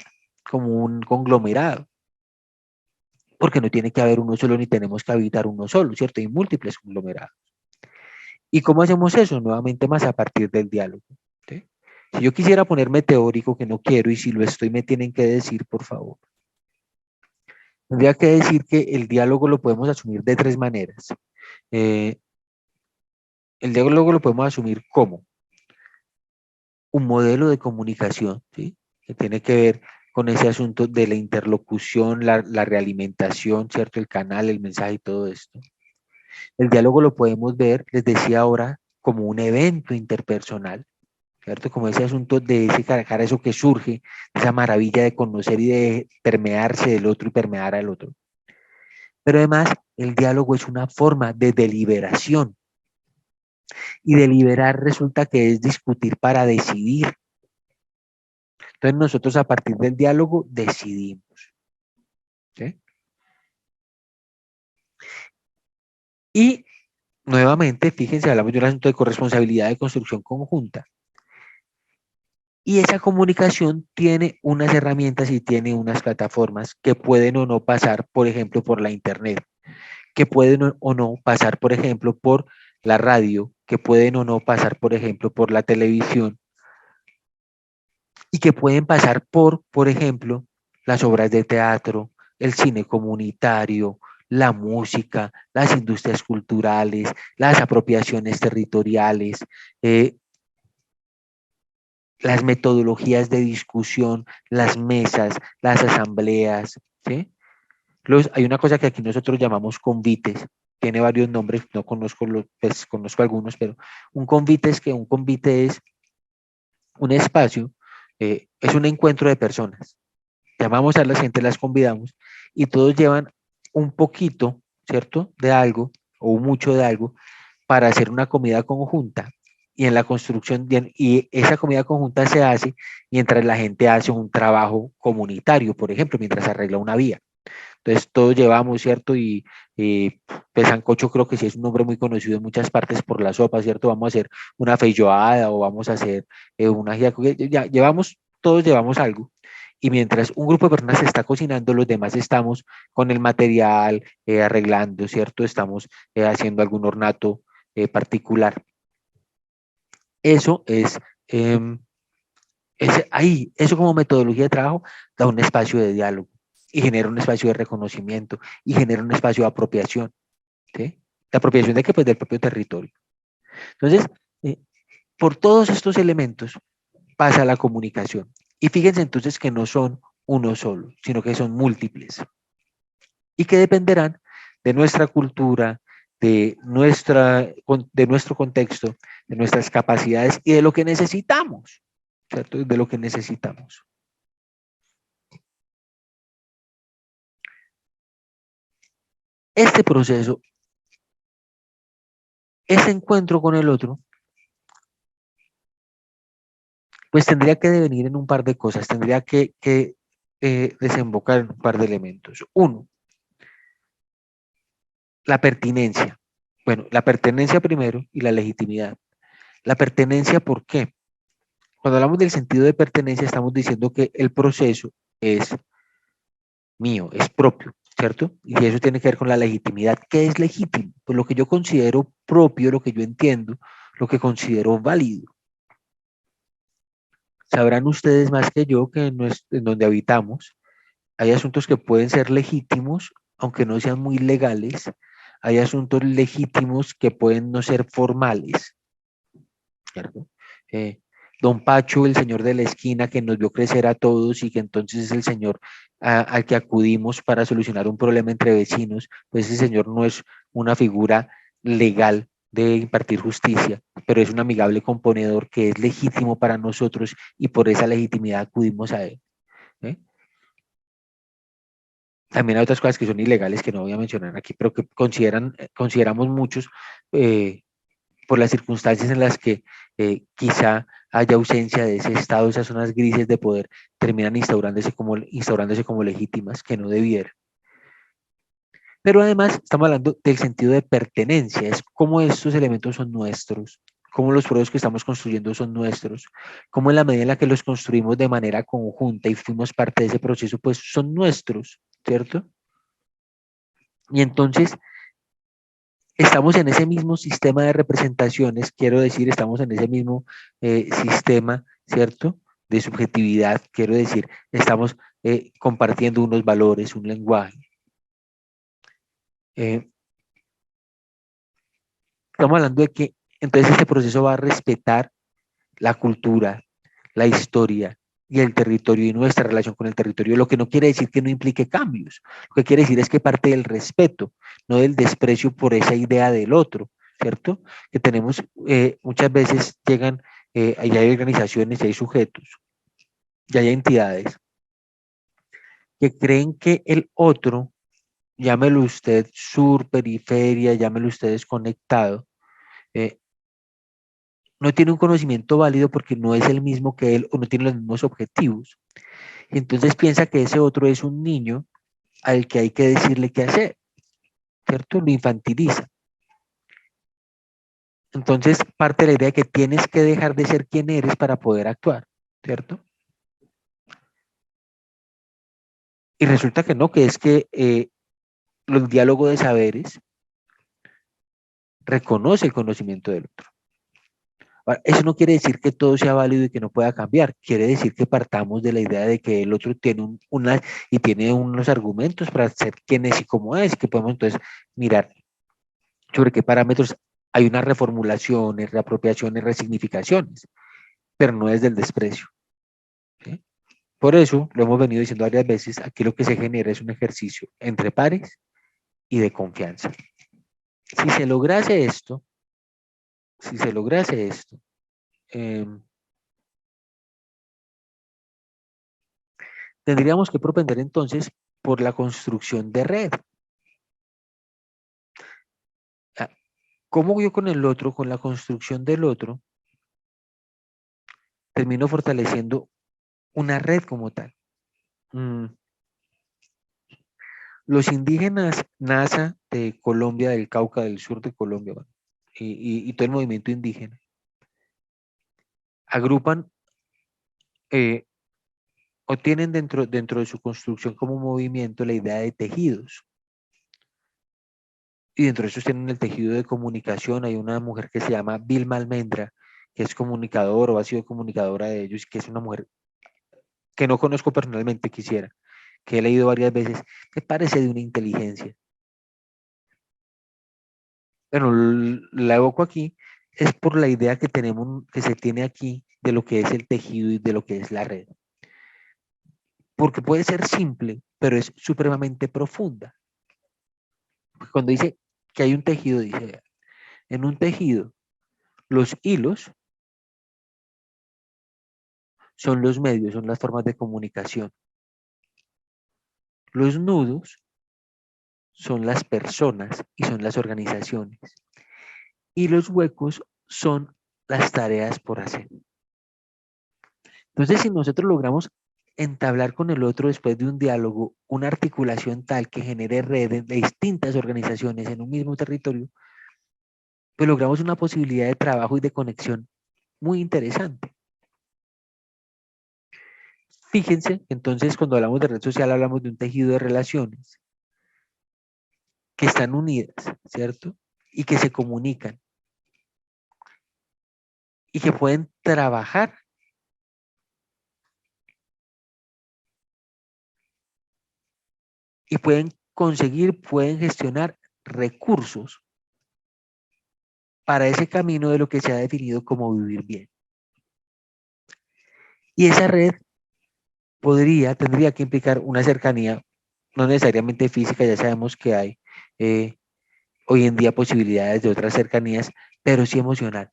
como un conglomerado, porque no tiene que haber uno solo ni tenemos que habitar uno solo, ¿cierto? Hay múltiples conglomerados. ¿Y cómo hacemos eso? Nuevamente más a partir del diálogo, ¿sí? Si yo quisiera ponerme teórico, que no quiero, y si lo estoy me tienen que decir, por favor. Tendría que decir que el diálogo lo podemos asumir de tres maneras. Eh, el diálogo lo podemos asumir como un modelo de comunicación, ¿sí? Que tiene que ver con ese asunto de la interlocución, la realimentación, ¿cierto? El canal, el mensaje y todo esto. El diálogo lo podemos ver, les decía ahora, como un evento interpersonal, ¿cierto? Como ese asunto de ese carajar, eso que surge, esa maravilla de conocer y de permearse del otro y permear al otro. Pero además, el diálogo es una forma de deliberación. Y deliberar resulta que es discutir para decidir. Entonces nosotros a partir del diálogo decidimos. ¿Sí? Y nuevamente, fíjense, hablamos de un asunto de corresponsabilidad de construcción conjunta. Y esa comunicación tiene unas herramientas y tiene unas plataformas que pueden o no pasar, por ejemplo, por la internet, que pueden o no pasar, por ejemplo, por la radio, que pueden o no pasar, por ejemplo, por la televisión, y que pueden pasar por ejemplo, las obras de teatro, el cine comunitario, la música, las industrias culturales, las apropiaciones territoriales, las metodologías de discusión, las mesas, las asambleas, ¿sí? Hay una cosa que aquí nosotros llamamos convites, tiene varios nombres, no conozco pues conozco algunos, pero un convite es un espacio, es un encuentro de personas. Llamamos a la gente, las convidamos y todos llevan un poquito, ¿cierto? De algo o mucho de algo para hacer una comida conjunta. Y en la construcción, y esa comida conjunta se hace mientras la gente hace un trabajo comunitario, por ejemplo, mientras arregla una vía. Entonces todos llevamos, ¿cierto? Y pues sancocho creo que sí es un nombre muy conocido en muchas partes por la sopa, ¿cierto? Vamos a hacer una feijoada o vamos a hacer una ajiaco, ya llevamos, todos llevamos algo. Y mientras un grupo de personas se está cocinando, los demás estamos con el material, arreglando, ¿cierto? Estamos haciendo algún ornato particular. Eso em, es ahí, eso como metodología de trabajo da un espacio de diálogo y genera un espacio de reconocimiento y genera un espacio de apropiación, ¿sí? ¿De apropiación de qué? Pues del propio territorio. Entonces, eh, por todos estos elementos pasa la comunicación. Y fíjense entonces que no son uno solo, sino que son múltiples y que dependerán de nuestra cultura, de nuestro contexto, de nuestras capacidades y de lo que necesitamos, ¿cierto? De lo que necesitamos. Este proceso, ese encuentro con el otro, pues tendría que devenir en un par de cosas, tendría que desembocar en un par de elementos. Uno, la pertinencia. Bueno, la pertenencia primero y la legitimidad. La pertenencia, ¿por qué? Cuando hablamos del sentido de pertenencia, estamos diciendo que el proceso es mío, es propio, ¿cierto? Y eso tiene que ver con la legitimidad. ¿Qué es legítimo? Pues lo que yo considero propio, lo que yo entiendo, lo que considero válido. Sabrán ustedes más que yo que en donde habitamos hay asuntos que pueden ser legítimos, aunque no sean muy legales. Hay asuntos legítimos que pueden no ser formales, ¿cierto? Eh, Don Pacho, el señor de la esquina que nos vio crecer a todos y que entonces es el señor al que acudimos para solucionar un problema entre vecinos, pues ese señor no es una figura legal de impartir justicia, pero es un amigable componedor que es legítimo para nosotros y por esa legitimidad acudimos a él. ¿Eh? También hay otras cosas que son ilegales que no voy a mencionar aquí, pero que consideramos muchos por las circunstancias en las que quizá haya ausencia de ese estado, esas zonas grises de poder terminan instaurándose como legítimas, que no debieran. Pero además estamos hablando del sentido de pertenencia, es cómo estos elementos son nuestros, cómo los proyectos que estamos construyendo son nuestros, cómo en la medida en la que los construimos de manera conjunta y fuimos parte de ese proceso, pues son nuestros, ¿cierto? Y entonces estamos en ese mismo sistema de representaciones, quiero decir, estamos en ese mismo sistema, ¿cierto? De subjetividad, quiero decir, estamos compartiendo unos valores, un lenguaje. Estamos hablando de que entonces este proceso va a respetar la cultura, la historia y el territorio y nuestra relación con el territorio, lo que no quiere decir que no implique cambios, lo que quiere decir es que parte del respeto, no del desprecio por esa idea del otro, ¿cierto? Que tenemos, muchas veces llegan, y hay organizaciones y hay sujetos, y hay entidades que creen que el otro, llámelo usted sur, periferia, llámelo usted desconectado, eh, no tiene un conocimiento válido porque no es el mismo que él o no tiene los mismos objetivos. Y entonces piensa que ese otro es un niño al que hay que decirle qué hacer, ¿cierto? Lo infantiliza. Entonces parte de la idea de que tienes que dejar de ser quien eres para poder actuar, ¿cierto? Y resulta que no, que es que los diálogos de saberes reconoce el conocimiento del otro. Ahora, eso no quiere decir que todo sea válido y que no pueda cambiar. Quiere decir que partamos de la idea de que el otro tiene y tiene unos argumentos para ser quién es y cómo es, que podemos entonces mirar sobre qué parámetros hay unas reformulaciones, reapropiaciones, resignificaciones, pero no es del desprecio. ¿Sí? Por eso, lo hemos venido diciendo varias veces, aquí lo que se genera es un ejercicio entre pares y de confianza. Si se lograse esto, si se lograse esto, tendríamos que propender entonces por la construcción de red. ¿Cómo yo con el otro, con la construcción del otro, termino fortaleciendo una red como tal? Los indígenas NASA de Colombia, del Cauca, del sur de Colombia, bueno, y todo el movimiento indígena, agrupan o tienen dentro de su construcción como movimiento la idea de tejidos. Y dentro de esos tienen el tejido de comunicación. Hay una mujer que se llama Vilma Almendra, que es comunicador o ha sido comunicadora de ellos, que es una mujer que no conozco personalmente, quisiera, que he leído varias veces, me parece de una inteligencia. Bueno, la evoco aquí, es por la idea que tenemos, que se tiene aquí de lo que es el tejido y de lo que es la red. Porque puede ser simple, pero es supremamente profunda. Cuando dice que hay un tejido, dice, en un tejido, los hilos son los medios, son las formas de comunicación. Los nudos son las personas y son las organizaciones. Y los huecos son las tareas por hacer. Entonces, si nosotros logramos entablar con el otro después de un diálogo, una articulación tal que genere redes de distintas organizaciones en un mismo territorio, pues logramos una posibilidad de trabajo y de conexión muy interesante. Fíjense, entonces, cuando hablamos de red social, hablamos de un tejido de relaciones que están unidas, ¿cierto? Y que se comunican y que pueden trabajar y pueden conseguir, pueden gestionar recursos para ese camino de lo que se ha definido como vivir bien. Y esa red tendría que implicar una cercanía, no necesariamente física, ya sabemos que hay hoy en día posibilidades de otras cercanías, pero sí emocional.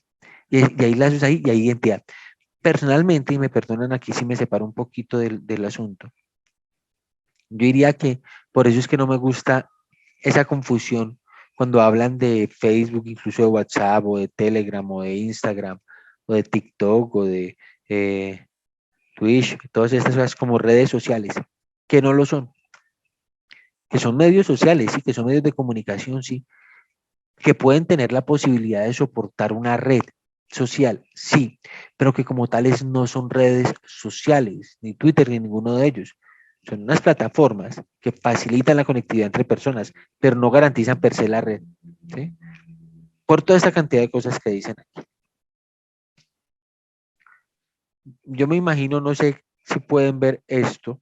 Y hay lazos ahí y hay identidad. Personalmente, y me perdonan aquí si me separo un poquito del asunto, yo diría que por eso es que no me gusta esa confusión cuando hablan de Facebook, incluso de WhatsApp o de Telegram o de Instagram o de TikTok o de Twitch, todas estas cosas como redes sociales, que no lo son. que son medios sociales, sí, que son medios de comunicación, sí, que pueden tener la posibilidad de soportar una red social, sí, pero que como tales no son redes sociales, ni Twitter, ni ninguno de ellos. Son unas plataformas que facilitan la conectividad entre personas, pero no garantizan per se la red, ¿sí? Por toda esta cantidad de cosas que dicen aquí. Yo me imagino, no sé si pueden ver esto,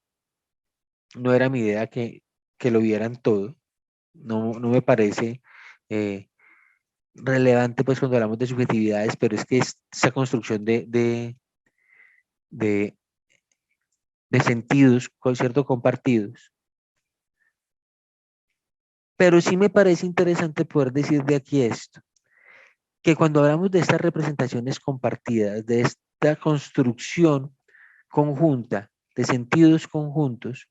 no era mi idea que lo vieran todo, no me parece relevante pues cuando hablamos de subjetividades, pero es que esa construcción de, de sentidos, ¿cierto? Compartidos. Pero sí me parece interesante poder decir de aquí esto, que cuando hablamos de estas representaciones compartidas, de esta construcción conjunta, de sentidos conjuntos,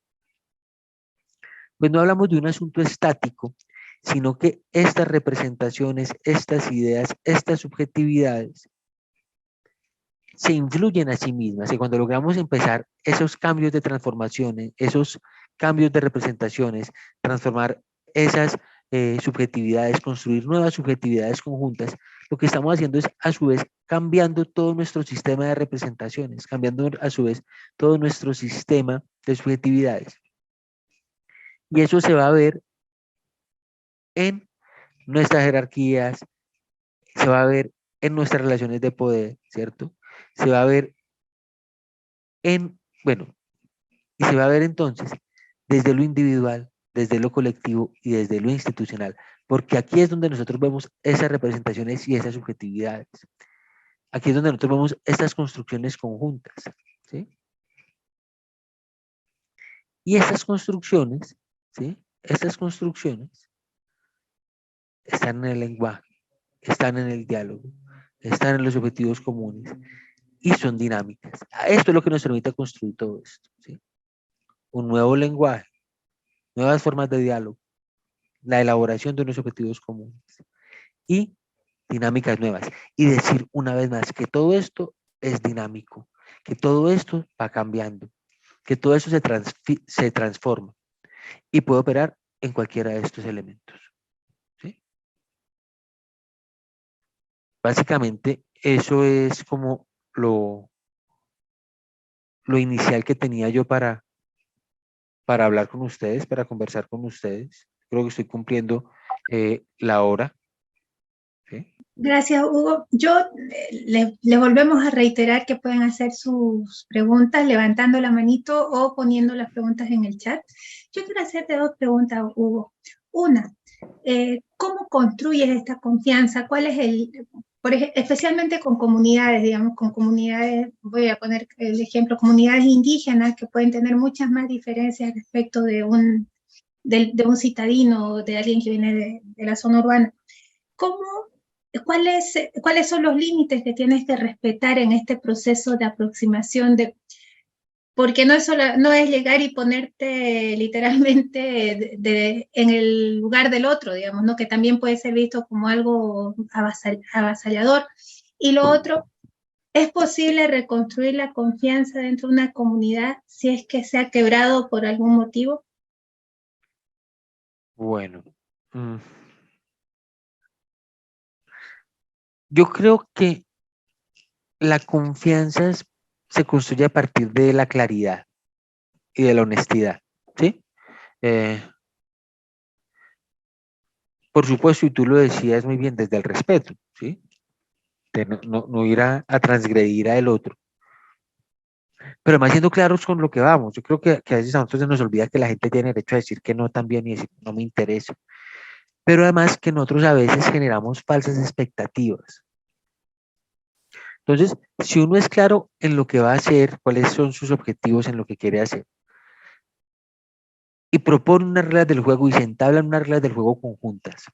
pues no hablamos de un asunto estático, sino que estas representaciones, estas ideas, estas subjetividades se influyen a sí mismas. Y cuando logramos empezar esos cambios de transformaciones, esos cambios de representaciones, transformar esas subjetividades, construir nuevas subjetividades conjuntas, lo que estamos haciendo es a su vez cambiando todo nuestro sistema de representaciones, cambiando a su vez todo nuestro sistema de subjetividades. Y eso se va a ver en nuestras jerarquías, se va a ver en nuestras relaciones de poder, ¿cierto? Se va a ver bueno, y se va a ver entonces desde lo individual, desde lo colectivo y desde lo institucional, porque aquí es donde nosotros vemos esas representaciones y esas subjetividades. Aquí es donde nosotros vemos estas construcciones conjuntas, ¿sí? Y estas construcciones, ¿sí? Estas construcciones están en el lenguaje, están en el diálogo, están en los objetivos comunes y son dinámicas. Esto es lo que nos permite construir todo esto, ¿sí? Un nuevo lenguaje, nuevas formas de diálogo, la elaboración de unos objetivos comunes y dinámicas nuevas. Y decir una vez más que todo esto es dinámico, que todo esto va cambiando, que todo eso se transforma y puede operar en cualquiera de estos elementos, ¿sí? Básicamente, eso es como lo inicial que tenía yo para hablar con ustedes, para conversar con ustedes. Creo que estoy cumpliendo la hora, ¿sí? Gracias, Hugo. Yo les volvemos a reiterar que pueden hacer sus preguntas levantando la manito o poniendo las preguntas en el chat. Yo quiero hacerte dos preguntas, Hugo. Una, ¿cómo construyes esta confianza? ¿Cuál es especialmente con comunidades, digamos, con comunidades, voy a poner el ejemplo, comunidades indígenas que pueden tener muchas más diferencias respecto de un citadino o de alguien que viene de la zona urbana? ¿Cómo ¿Cuáles son los límites que tienes que respetar en este proceso de aproximación? Porque no es llegar y ponerte literalmente en el lugar del otro, digamos, ¿no? Que también puede ser visto como algo avasallador. Y lo otro, ¿es posible reconstruir la confianza dentro de una comunidad si es que se ha quebrado por algún motivo? Bueno, yo creo que la confianza se construye a partir de la claridad y de la honestidad, ¿sí? Por supuesto, y tú lo decías muy bien, desde el respeto, ¿sí? De no ir a transgredir a el otro, pero además siendo claros con lo que vamos. Yo creo que a veces a nosotros se nos olvida que la gente tiene derecho a decir que no también y decir no me interesa, pero además que nosotros a veces generamos falsas expectativas. Entonces, si uno es claro en lo que va a hacer, cuáles son sus objetivos en lo que quiere hacer, y propone unas reglas del juego y se entablan unas reglas del juego conjuntas,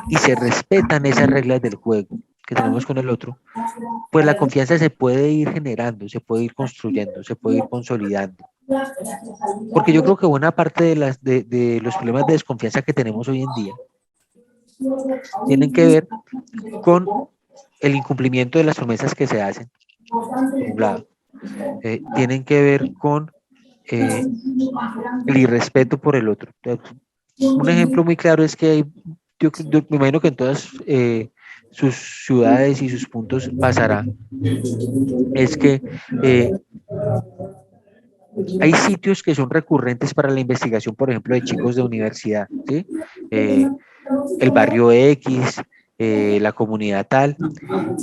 y se respetan esas reglas del juego que tenemos con el otro, pues la confianza se puede ir generando, se puede ir construyendo, se puede ir consolidando. Porque yo creo que buena parte de los problemas de desconfianza que tenemos hoy en día tienen que ver con el incumplimiento de las promesas que se hacen, por un lado. Tienen que ver con el irrespeto por el otro. Un ejemplo muy claro es que yo me imagino que en todas sus ciudades y sus puntos pasará, es que hay sitios que son recurrentes para la investigación, por ejemplo, de chicos de universidad, ¿sí? Eh, el barrio X, la comunidad tal,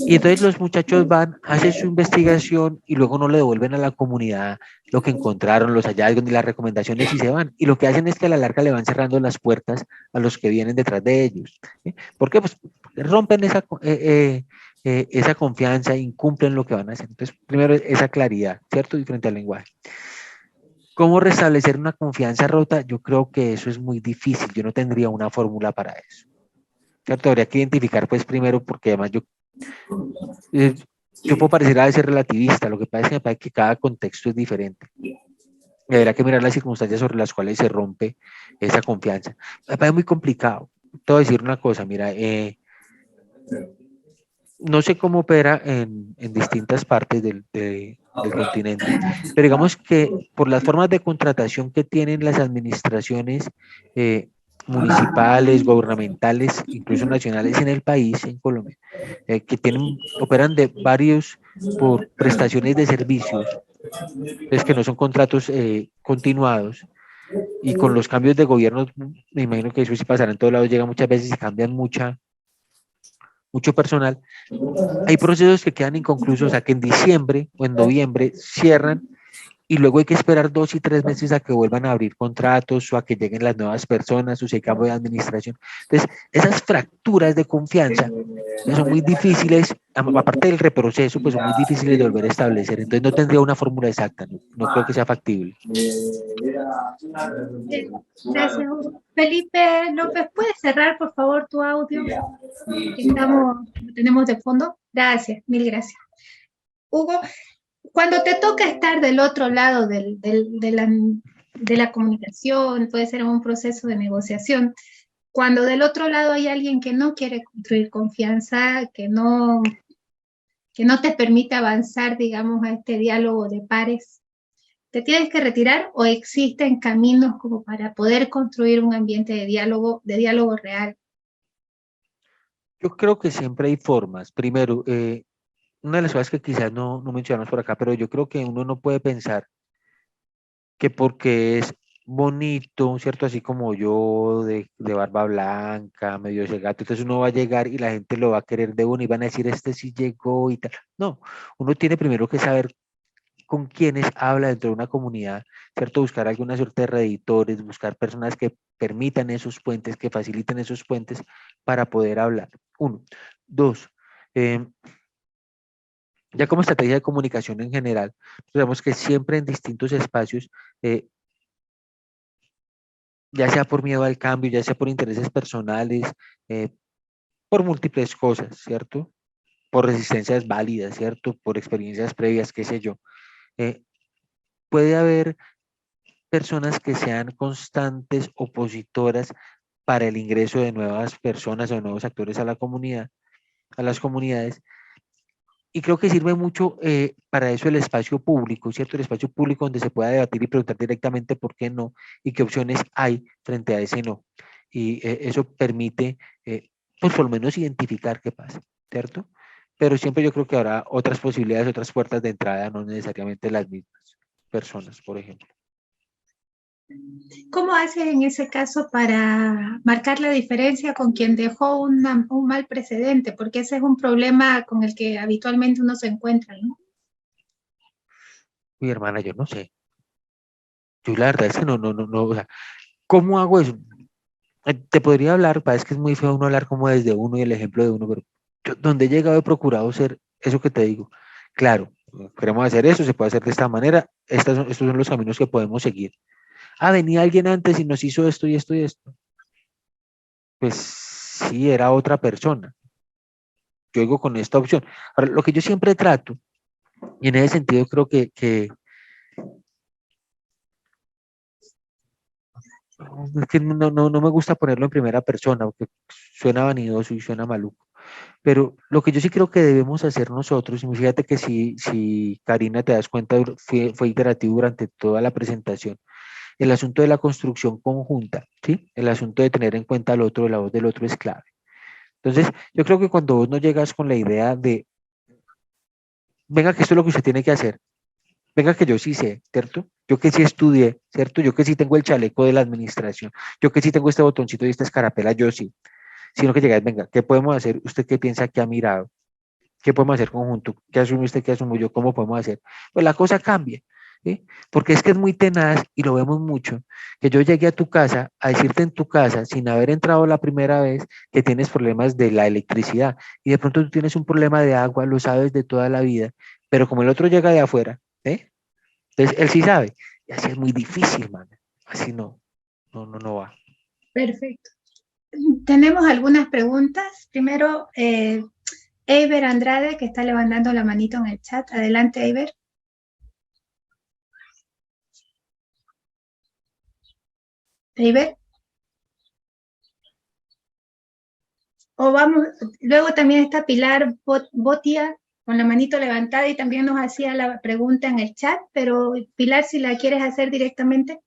y entonces los muchachos van, hacen su investigación y luego no le devuelven a la comunidad lo que encontraron, los hallazgos ni las recomendaciones y se van. Y lo que hacen es que a la larga le van cerrando las puertas a los que vienen detrás de ellos. ¿Sí? ¿Por qué? Pues rompen esa confianza, incumplen lo que van a hacer. Entonces, primero esa claridad, ¿cierto? Diferente al lenguaje. ¿Cómo restablecer una confianza rota? Yo creo que eso es muy difícil. Yo no tendría una fórmula para eso. ¿Cierto? Habría que identificar, pues, primero, porque además eh, yo puedo parecer a veces relativista. Lo que pasa es que me parece que cada contexto es diferente. Y habrá que mirar las circunstancias sobre las cuales se rompe esa confianza. Me parece muy complicado. Te voy a decir una cosa, mira, no sé cómo opera en distintas partes del continente, pero digamos que por las formas de contratación que tienen las administraciones municipales, gubernamentales, incluso nacionales en el país, en Colombia, que operan de varios por prestaciones de servicios, es que no son contratos continuados, y con los cambios de gobierno, me imagino que eso sí pasará en todos lados, llega muchas veces y cambian mucho personal. Hay procesos que quedan inconclusos, o sea, que en diciembre o en noviembre cierran y luego hay que esperar 2 y 3 meses a que vuelvan a abrir contratos o a que lleguen las nuevas personas o se cambio de administración. Entonces, esas fracturas de confianza son muy difíciles, aparte del reproceso, pues son muy difíciles de volver a establecer. Entonces, no tendría una fórmula exacta, no creo que sea factible. Gracias, Hugo. Felipe López, ¿puedes cerrar, por favor, tu audio? Lo tenemos de fondo. Gracias, mil gracias. Hugo, cuando te toca estar del otro lado de la comunicación, puede ser un proceso de negociación, cuando del otro lado hay alguien que no quiere construir confianza, que no te permite avanzar, digamos, a este diálogo de pares, ¿te tienes que retirar o existen caminos como para poder construir un ambiente de diálogo real? Yo creo que siempre hay formas. Primero, una de las cosas que quizás no mencionamos por acá, pero yo creo que uno no puede pensar que porque es bonito, ¿cierto? Así como yo, de barba blanca, medio ese gato, entonces uno va a llegar y la gente lo va a querer de uno y van a decir, este sí llegó y tal. No, uno tiene primero que saber con quiénes habla dentro de una comunidad, ¿cierto? Buscar alguna suerte de reditores, buscar personas que permitan esos puentes, que faciliten esos puentes para poder hablar. Uno. Dos, ya como estrategia de comunicación en general, sabemos que siempre en distintos espacios, ya sea por miedo al cambio, ya sea por intereses personales, eh, por múltiples cosas, ¿cierto? Por resistencias válidas, ¿cierto? Por experiencias previas, qué sé yo. Eh, puede haber personas que sean constantes opositoras para el ingreso de nuevas personas o nuevos actores a la comunidad, a las comunidades. Y creo que sirve mucho para eso el espacio público, ¿cierto? El espacio público donde se pueda debatir y preguntar directamente por qué no y qué opciones hay frente a ese no. Y eso permite, pues por lo menos identificar qué pasa, ¿cierto? Pero siempre yo creo que habrá otras posibilidades, otras puertas de entrada, no necesariamente las mismas personas, por ejemplo. ¿Cómo haces en ese caso para marcar la diferencia con quien dejó un mal precedente? Porque ese es un problema con el que habitualmente uno se encuentra, ¿no? Mi hermana, yo no sé. Yo la verdad es que no, o sea, ¿cómo hago eso? Te podría hablar, parece que es muy feo uno hablar como desde uno y el ejemplo de uno, pero yo donde he llegado he procurado ser eso que te digo. Claro, queremos hacer eso, se puede hacer de esta manera, estos son los caminos que podemos seguir. Ah, venía alguien antes y nos hizo esto y esto y esto. Pues sí, era otra persona. Yo digo con esta opción. Ahora, lo que yo siempre trato, y en ese sentido creo que es que no me gusta ponerlo en primera persona, porque suena vanidoso y suena maluco. Pero lo que yo sí creo que debemos hacer nosotros, y fíjate que si Karina te das cuenta, fue iterativo durante toda la presentación, el asunto de la construcción conjunta, ¿sí? El asunto de tener en cuenta al otro, la voz del otro es clave. Entonces, yo creo que cuando vos no llegas con la idea de, venga, que esto es lo que usted tiene que hacer, venga, que yo sí sé, ¿cierto? Yo que sí estudié, ¿cierto? Yo que sí tengo el chaleco de la administración, yo que sí tengo este botoncito y esta escarapela, yo sí. Sino que llegáis, venga, ¿qué podemos hacer? ¿Usted qué piensa que ha mirado? ¿Qué podemos hacer conjunto? ¿Qué asume usted? ¿Qué asumo yo? ¿Cómo podemos hacer? Pues la cosa cambia, ¿sí? Porque es que es muy tenaz y lo vemos mucho, que yo llegué a tu casa a decirte en tu casa, sin haber entrado la primera vez, que tienes problemas de la electricidad y de pronto tú tienes un problema de agua, lo sabes de toda la vida, pero como el otro llega de afuera, ¿eh? Entonces él sí sabe y así es muy difícil, man. Así no va. Perfecto. Tenemos algunas preguntas. Primero, Eiber Andrade, que está levantando la manito en el chat. Adelante, Eiber. Eiber. O vamos, luego también está Pilar Botia con la manito levantada y también nos hacía la pregunta en el chat, pero Pilar, si la quieres hacer directamente.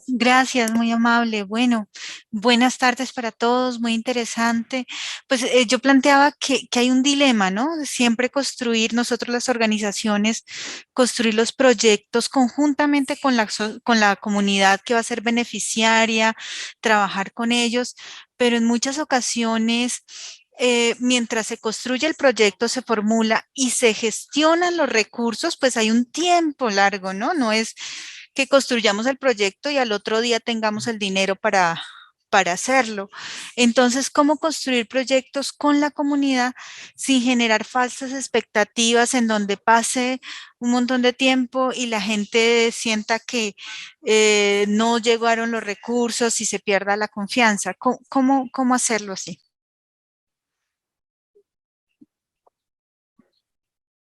Gracias, muy amable. Bueno, buenas tardes para todos, muy interesante. Pues yo planteaba que hay un dilema, ¿no? Siempre construir nosotros las organizaciones, construir los proyectos conjuntamente con con la comunidad que va a ser beneficiaria, trabajar con ellos, pero en muchas ocasiones mientras se construye el proyecto, se formula y se gestionan los recursos, pues hay un tiempo largo, ¿no? No es que construyamos el proyecto y al otro día tengamos el dinero para hacerlo. Entonces, ¿cómo construir proyectos con la comunidad sin generar falsas expectativas en donde pase un montón de tiempo y la gente sienta que no llegaron los recursos y se pierda la confianza? ¿Cómo hacerlo así?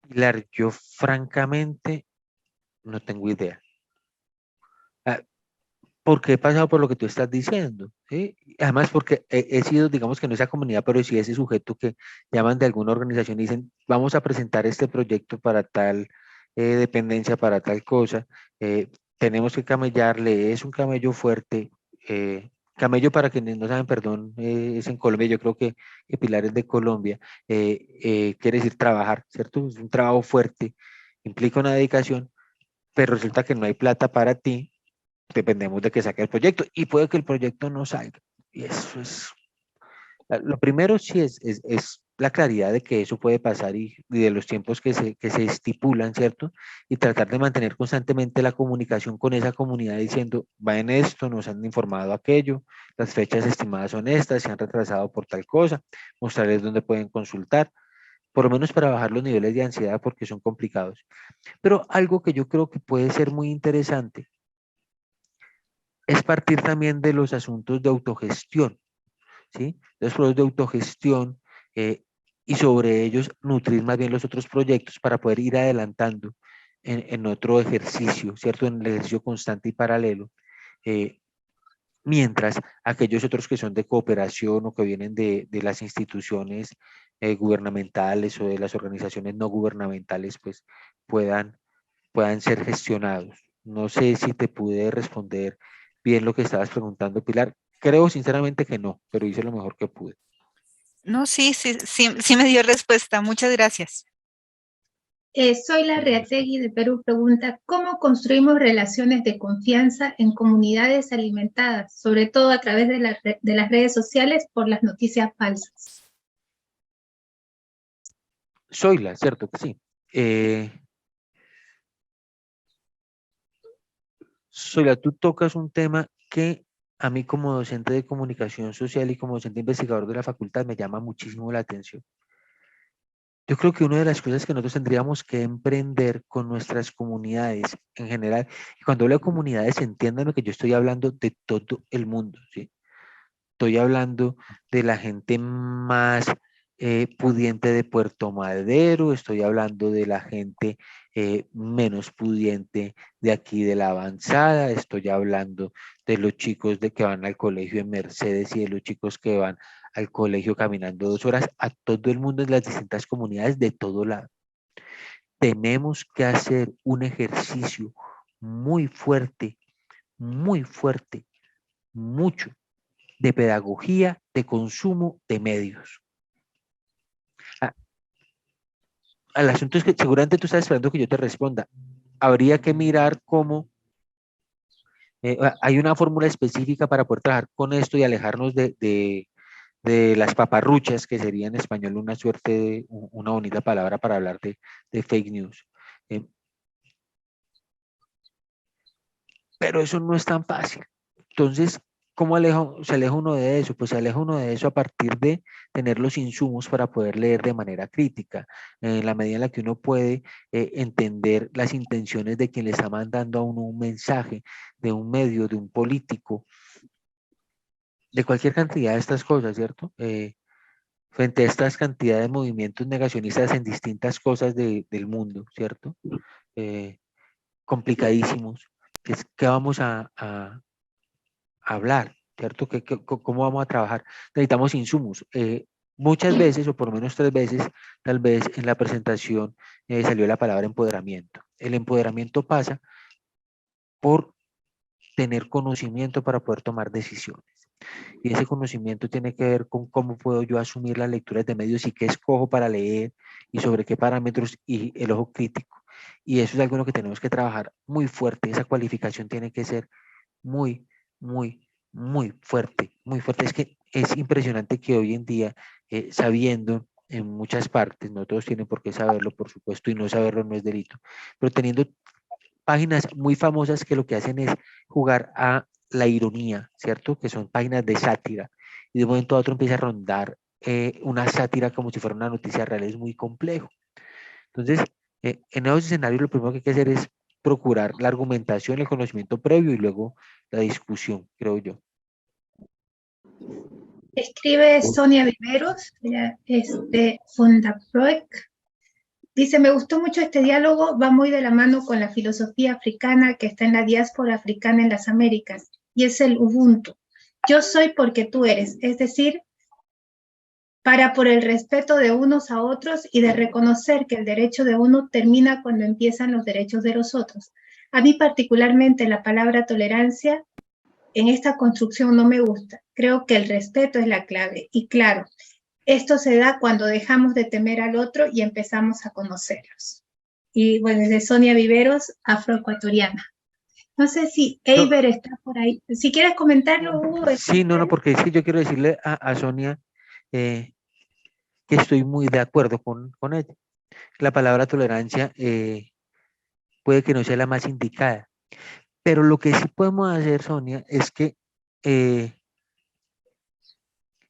Pilar, yo francamente no tengo idea. Ah, porque he pasado por lo que tú estás diciendo, ¿sí? Además, porque he sido, digamos que no esa comunidad, pero sí ese sujeto que llaman de alguna organización y dicen, vamos a presentar este proyecto para tal dependencia, para tal cosa, tenemos que camellarle, es un camello fuerte, camello para quienes no saben, perdón, es en Colombia, yo creo que Pilar es de Colombia, quiere decir trabajar, ¿cierto? Es un trabajo fuerte, implica una dedicación, pero resulta que no hay plata para ti, dependemos de que saque el proyecto y puede que el proyecto no salga. Y eso es, lo primero sí es la claridad de que eso puede pasar y de los tiempos que se estipulan, ¿cierto? Y tratar de mantener constantemente la comunicación con esa comunidad diciendo, va en esto, nos han informado aquello, las fechas estimadas son estas, se han retrasado por tal cosa, mostrarles dónde pueden consultar, por lo menos para bajar los niveles de ansiedad porque son complicados. Pero algo que yo creo que puede ser muy interesante es partir también de los asuntos de autogestión, ¿sí? Los procesos de autogestión y sobre ellos nutrir más bien los otros proyectos para poder ir adelantando en otro ejercicio, ¿cierto? En el ejercicio constante y paralelo, eh, mientras aquellos otros que son de cooperación o que vienen de las instituciones gubernamentales o de las organizaciones no gubernamentales, pues puedan ser gestionados. No sé si te pude responder bien lo que estabas preguntando, Pilar. Creo sinceramente que no, pero hice lo mejor que pude. No, sí me dio respuesta. Muchas gracias. Zoila Reategui de Perú pregunta, ¿cómo construimos relaciones de confianza en comunidades alimentadas, sobre todo a través de las redes sociales por las noticias falsas? Zoila, cierto que sí. Zoila, tú tocas un tema que a mí como docente de comunicación social y como docente investigador de la facultad me llama muchísimo la atención. Yo creo que una de las cosas que nosotros tendríamos que emprender con nuestras comunidades en general, y cuando hablo de comunidades, entiendan lo que yo estoy hablando de todo el mundo, ¿sí? Estoy hablando de la gente más pudiente de Puerto Madero, estoy hablando de la gente menos pudiente de aquí de la Avanzada, estoy hablando de los chicos de que van al colegio en Mercedes y de los chicos que van al colegio caminando 2 horas, a todo el mundo en las distintas comunidades de todo lado. Tenemos que hacer un ejercicio muy fuerte muy fuerte, mucho, de pedagogía, de consumo, de medios. Al asunto es que seguramente tú estás esperando que yo te responda. Habría que mirar cómo hay una fórmula específica para poder trabajar con esto y alejarnos de las paparruchas, que sería en español una suerte de una bonita palabra para hablar de fake news. Pero eso no es tan fácil. Entonces, ¿cómo se aleja uno de eso? Pues se aleja uno de eso a partir de tener los insumos para poder leer de manera crítica, en la medida en la que uno puede entender las intenciones de quien le está mandando a uno un mensaje, de un medio, de un político, de cualquier cantidad de estas cosas, ¿cierto? Frente a estas cantidades de movimientos negacionistas en distintas cosas del mundo, ¿cierto? Complicadísimos. ¿Qué vamos a hablar, ¿cierto? ¿Cómo vamos a trabajar? Necesitamos insumos. Muchas veces, o por lo menos 3 veces, tal vez en la presentación salió la palabra empoderamiento. El empoderamiento pasa por tener conocimiento para poder tomar decisiones. Y ese conocimiento tiene que ver con cómo puedo yo asumir las lecturas de medios y qué escojo para leer y sobre qué parámetros y el ojo crítico. Y eso es algo en lo que tenemos que trabajar muy fuerte. Esa cualificación tiene que ser muy, muy, muy fuerte, muy fuerte. Es que es impresionante que hoy en día, sabiendo en muchas partes, no todos tienen por qué saberlo, por supuesto, y no saberlo no es delito, pero teniendo páginas muy famosas que lo que hacen es jugar a la ironía, ¿cierto? Que son páginas de sátira, y de un momento a otro empieza a rondar una sátira como si fuera una noticia real, es muy complejo. Entonces, en esos escenarios lo primero que hay que hacer es procurar la argumentación, el conocimiento previo y luego la discusión, creo yo. Escribe Sonia Viveros, ella es de Fundaproec. Dice, me gustó mucho este diálogo, va muy de la mano con la filosofía africana que está en la diáspora africana en las Américas, y es el Ubuntu. Yo soy porque tú eres, es decir, para por el respeto de unos a otros y de reconocer que el derecho de uno termina cuando empiezan los derechos de los otros. A mí particularmente la palabra tolerancia en esta construcción no me gusta. Creo que el respeto es la clave. Y claro, esto se da cuando dejamos de temer al otro y empezamos a conocerlos. Y bueno, desde Sonia Viveros, afroecuatoriana. No sé si Eiber está por ahí. Si quieres comentarlo, Hugo. Sí, no, porque es que yo quiero decirle a Sonia que estoy muy de acuerdo con ella. La palabra tolerancia puede que no sea la más indicada, pero lo que sí podemos hacer, Sonia, es que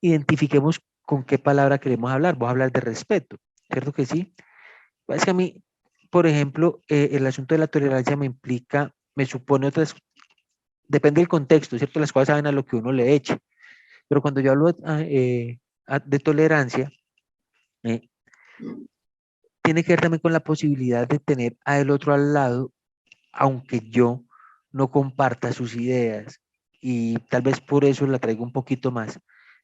identifiquemos con qué palabra queremos hablar. Vos hablar de respeto, ¿cierto que sí? Es que a mí, por ejemplo, el asunto de la tolerancia me implica, me supone otras, depende del contexto, ¿cierto? Las cosas saben a lo que uno le eche. Pero cuando yo hablo de tolerancia, tiene que ver también con la posibilidad de tener al otro al lado, aunque yo no comparta sus ideas, y tal vez por eso la traigo un poquito más,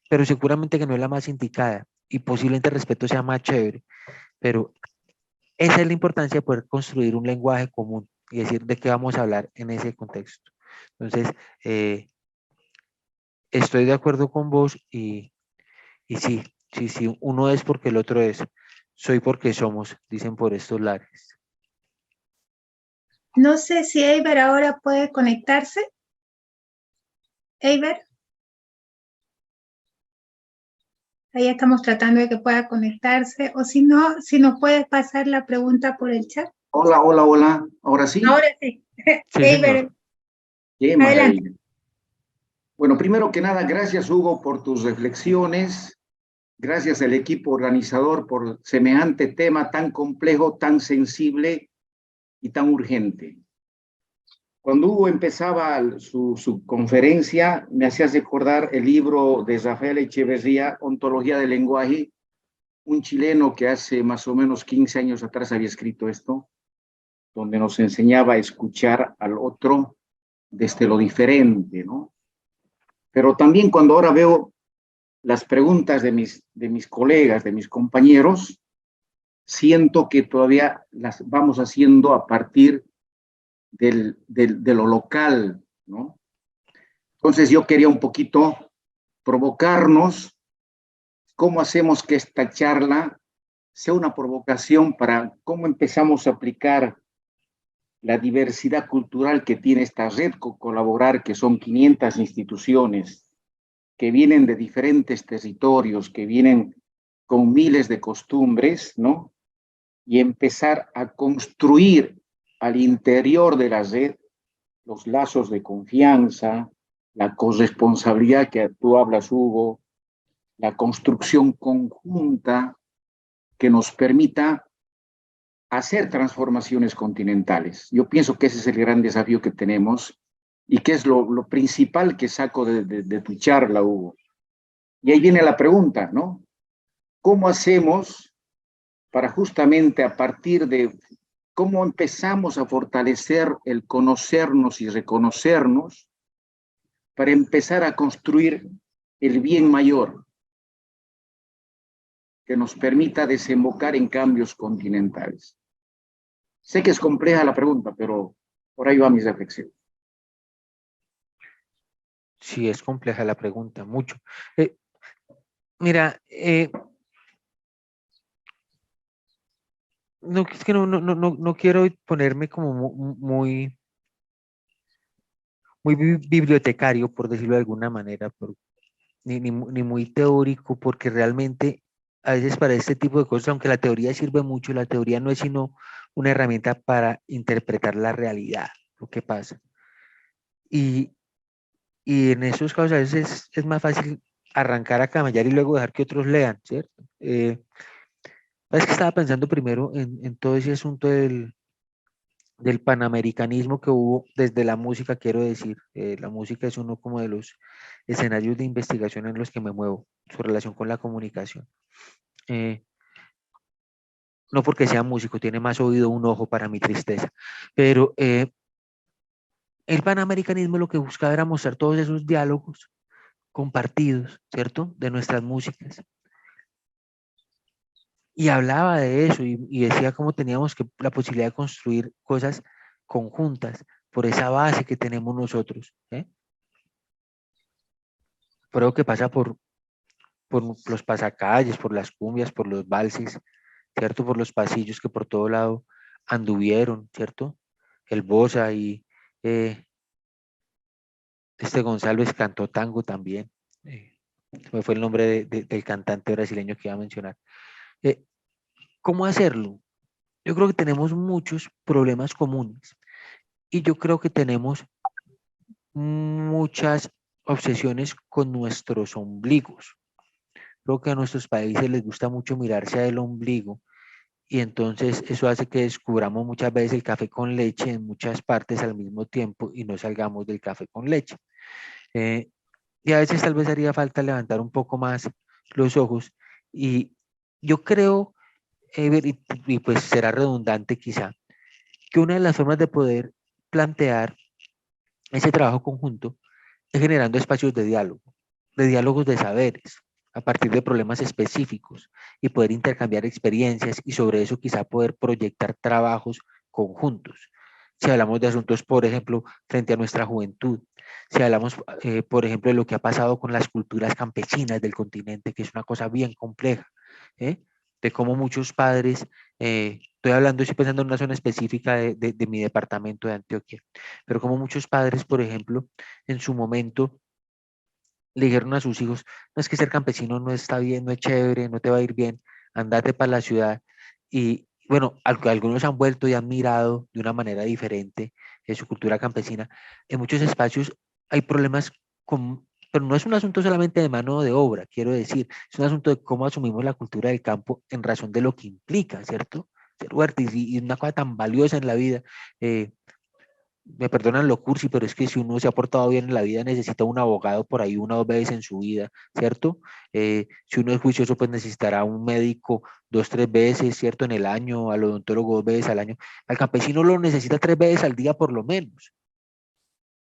pero seguramente que no es la más indicada, y posiblemente el respeto sea más chévere, pero esa es la importancia de poder construir un lenguaje común y decir de qué vamos a hablar en ese contexto. Entonces, estoy de acuerdo con vos y sí, uno es porque el otro es. Soy porque somos, dicen por estos lares. No sé si Eiber ahora puede conectarse. Eiber. Ahí estamos tratando de que pueda conectarse. O si no, si nos puedes pasar la pregunta por el chat. Hola, hola, hola. ¿Ahora sí? Ahora sí. Sí, Eiber, señor. Qué adelante. maravilla. Bueno, primero que nada, gracias, Hugo, por tus reflexiones. Gracias al equipo organizador por semejante tema tan complejo, tan sensible y tan urgente. Cuando Hugo empezaba su conferencia, me hacías recordar el libro de Rafael Echeverría, Ontología del Lenguaje, un chileno que hace más o menos 15 años atrás había escrito esto, donde nos enseñaba a escuchar al otro desde lo diferente, ¿no? Pero también cuando ahora veo las preguntas de mis colegas, de mis compañeros, siento que todavía las vamos haciendo a partir de lo local, ¿no? Entonces yo quería un poquito provocarnos. ¿Cómo hacemos que esta charla sea una provocación para cómo empezamos a aplicar la diversidad cultural que tiene esta red Colaborar, que son 500 instituciones que vienen de diferentes territorios, que vienen con miles de costumbres, ¿no? Y empezar a construir al interior de la red los lazos de confianza, la corresponsabilidad que tú hablas, Hugo, la construcción conjunta que nos permita hacer transformaciones continentales. Yo pienso que ese es el gran desafío que tenemos y que es lo principal que saco de tu charla, Hugo. Y ahí viene la pregunta, ¿no? ¿Cómo hacemos para justamente a partir de cómo empezamos a fortalecer el conocernos y reconocernos para empezar a construir el bien mayor que nos permita desembocar en cambios continentales? Sé que es compleja la pregunta, pero por ahí va mi reflexión. Sí, es compleja la pregunta, mucho. Mira, no, es que no quiero ponerme como muy bibliotecario, por decirlo de alguna manera, ni muy teórico, porque realmente a veces para este tipo de cosas, aunque la teoría sirve mucho, la teoría no es sino una herramienta para interpretar la realidad, lo que pasa. Y en esos casos a veces es más fácil arrancar a camellar y luego dejar que otros lean, ¿cierto? Es que estaba pensando primero en todo ese asunto del panamericanismo que hubo desde la música, quiero decir. La música es uno como de los escenarios de investigación en los que me muevo, su relación con la comunicación. No porque sea músico, tiene más oído un ojo para mi tristeza, pero el panamericanismo lo que buscaba era mostrar todos esos diálogos compartidos, ¿cierto? De nuestras músicas. Y hablaba de eso y decía cómo teníamos la posibilidad de construir cosas conjuntas por esa base que tenemos nosotros. Creo que pasa por los pasacalles, por las cumbias, por los valses, ¿cierto? Por los pasillos que por todo lado anduvieron, ¿cierto? El Bossa y González cantó tango también. Me fue el nombre del cantante brasileño que iba a mencionar. ¿Cómo hacerlo? Yo creo que tenemos muchos problemas comunes y yo creo que tenemos muchas obsesiones con nuestros ombligos. Creo que a nuestros países les gusta mucho mirarse al ombligo y entonces eso hace que descubramos muchas veces el café con leche en muchas partes al mismo tiempo y no salgamos del café con leche. Y a veces tal vez haría falta levantar un poco más los ojos y yo creo, y pues será redundante quizá, que una de las formas de poder plantear ese trabajo conjunto es generando espacios de diálogo, de diálogos de saberes, a partir de problemas específicos y poder intercambiar experiencias y sobre eso quizá poder proyectar trabajos conjuntos. Si hablamos de asuntos, por ejemplo, frente a nuestra juventud, si hablamos, por ejemplo, de lo que ha pasado con las culturas campesinas del continente, que es una cosa bien compleja, de cómo muchos padres, estoy hablando, estoy pensando en una zona específica de mi departamento de Antioquia, pero como muchos padres, por ejemplo, en su momento le dijeron a sus hijos, no es que ser campesino no está bien, no es chévere, no te va a ir bien, andate para la ciudad. Y bueno, algunos han vuelto y han mirado de una manera diferente su cultura campesina. En muchos espacios hay problemas pero no es un asunto solamente de mano de obra, quiero decir, es un asunto de cómo asumimos la cultura del campo en razón de lo que implica, ¿cierto? Ser huerta y una cosa tan valiosa en la vida. Me perdonan lo cursi, pero es que si uno se ha portado bien en la vida necesita un abogado por ahí una o dos veces en su vida, ¿cierto? Si uno es juicioso, pues necesitará un médico dos, tres veces, ¿cierto? En el año, al odontólogo dos veces al año. Al campesino lo necesita tres veces al día por lo menos,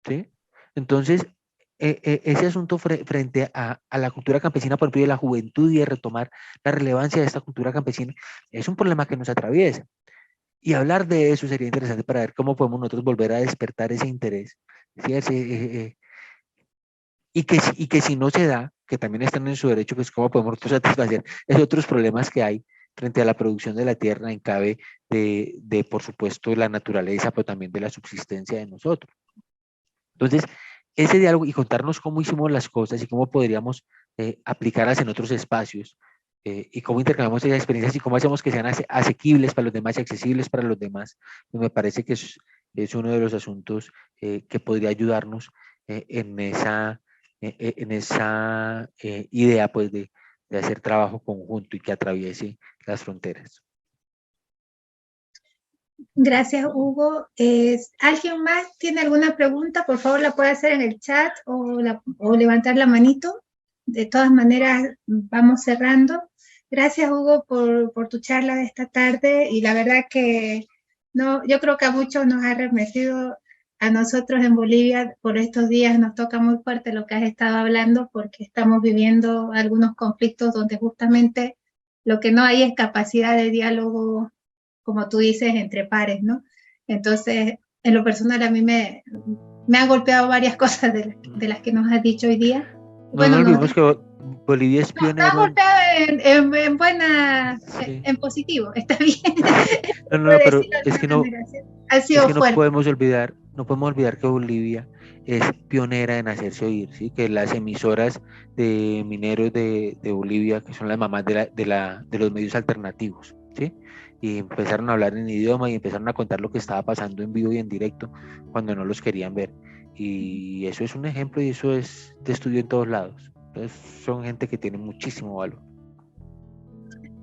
¿sí? Entonces, ese asunto frente a la cultura campesina, por ejemplo, de la juventud y de retomar la relevancia de esta cultura campesina, es un problema que nos atraviesa. Y hablar de eso sería interesante para ver cómo podemos nosotros volver a despertar ese interés, ¿sí? Y que si no se da, que también están en su derecho, pues cómo podemos nosotros satisfacer esos otros problemas que hay frente a la producción de la tierra en cabe por supuesto, la naturaleza, pero también de la subsistencia de nosotros. Entonces, ese diálogo y contarnos cómo hicimos las cosas y cómo podríamos aplicarlas en otros espacios y cómo intercambiamos esas experiencias y cómo hacemos que sean asequibles para los demás y accesibles para los demás, pues me parece que es uno de los asuntos que podría ayudarnos en esa idea pues de hacer trabajo conjunto y que atraviese las fronteras. Gracias, Hugo. ¿Alguien más tiene alguna pregunta? Por favor, la puede hacer en el chat o levantar la manito. De todas maneras, vamos cerrando. Gracias, Hugo, por tu charla de esta tarde. Y la verdad que no, yo creo que a muchos nos ha remetido, a nosotros en Bolivia por estos días nos toca muy fuerte lo que has estado hablando, porque estamos viviendo algunos conflictos donde justamente lo que no hay es capacidad de diálogo, como tú dices, entre pares, ¿no? Entonces, en lo personal a mí me han golpeado varias cosas de las que nos has dicho hoy día. Bueno, no olvidemos que Bolivia es pionero. Está golpeado en buena, sí, en positivo, está bien. No, pero es que no, ha sido no fuerte. podemos olvidar que Bolivia es pionera en hacerse oír, ¿sí? Que las emisoras de mineros de Bolivia, que son las mamás de los medios alternativos, ¿sí? Y empezaron a hablar en idioma y empezaron a contar lo que estaba pasando en vivo y en directo cuando no los querían ver. Y eso es un ejemplo y eso es de estudio en todos lados. Entonces son gente que tiene muchísimo valor.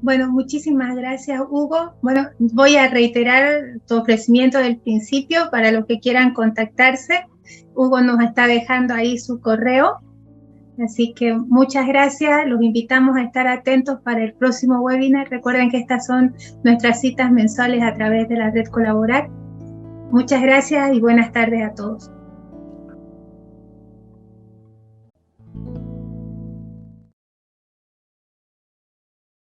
Bueno, muchísimas gracias, Hugo. Bueno, voy a reiterar tu ofrecimiento del principio para los que quieran contactarse. Hugo nos está dejando ahí su correo. Así que muchas gracias. Los invitamos a estar atentos para el próximo webinar. Recuerden que estas son nuestras citas mensuales a través de la red Colaborar. Muchas gracias y buenas tardes a todos.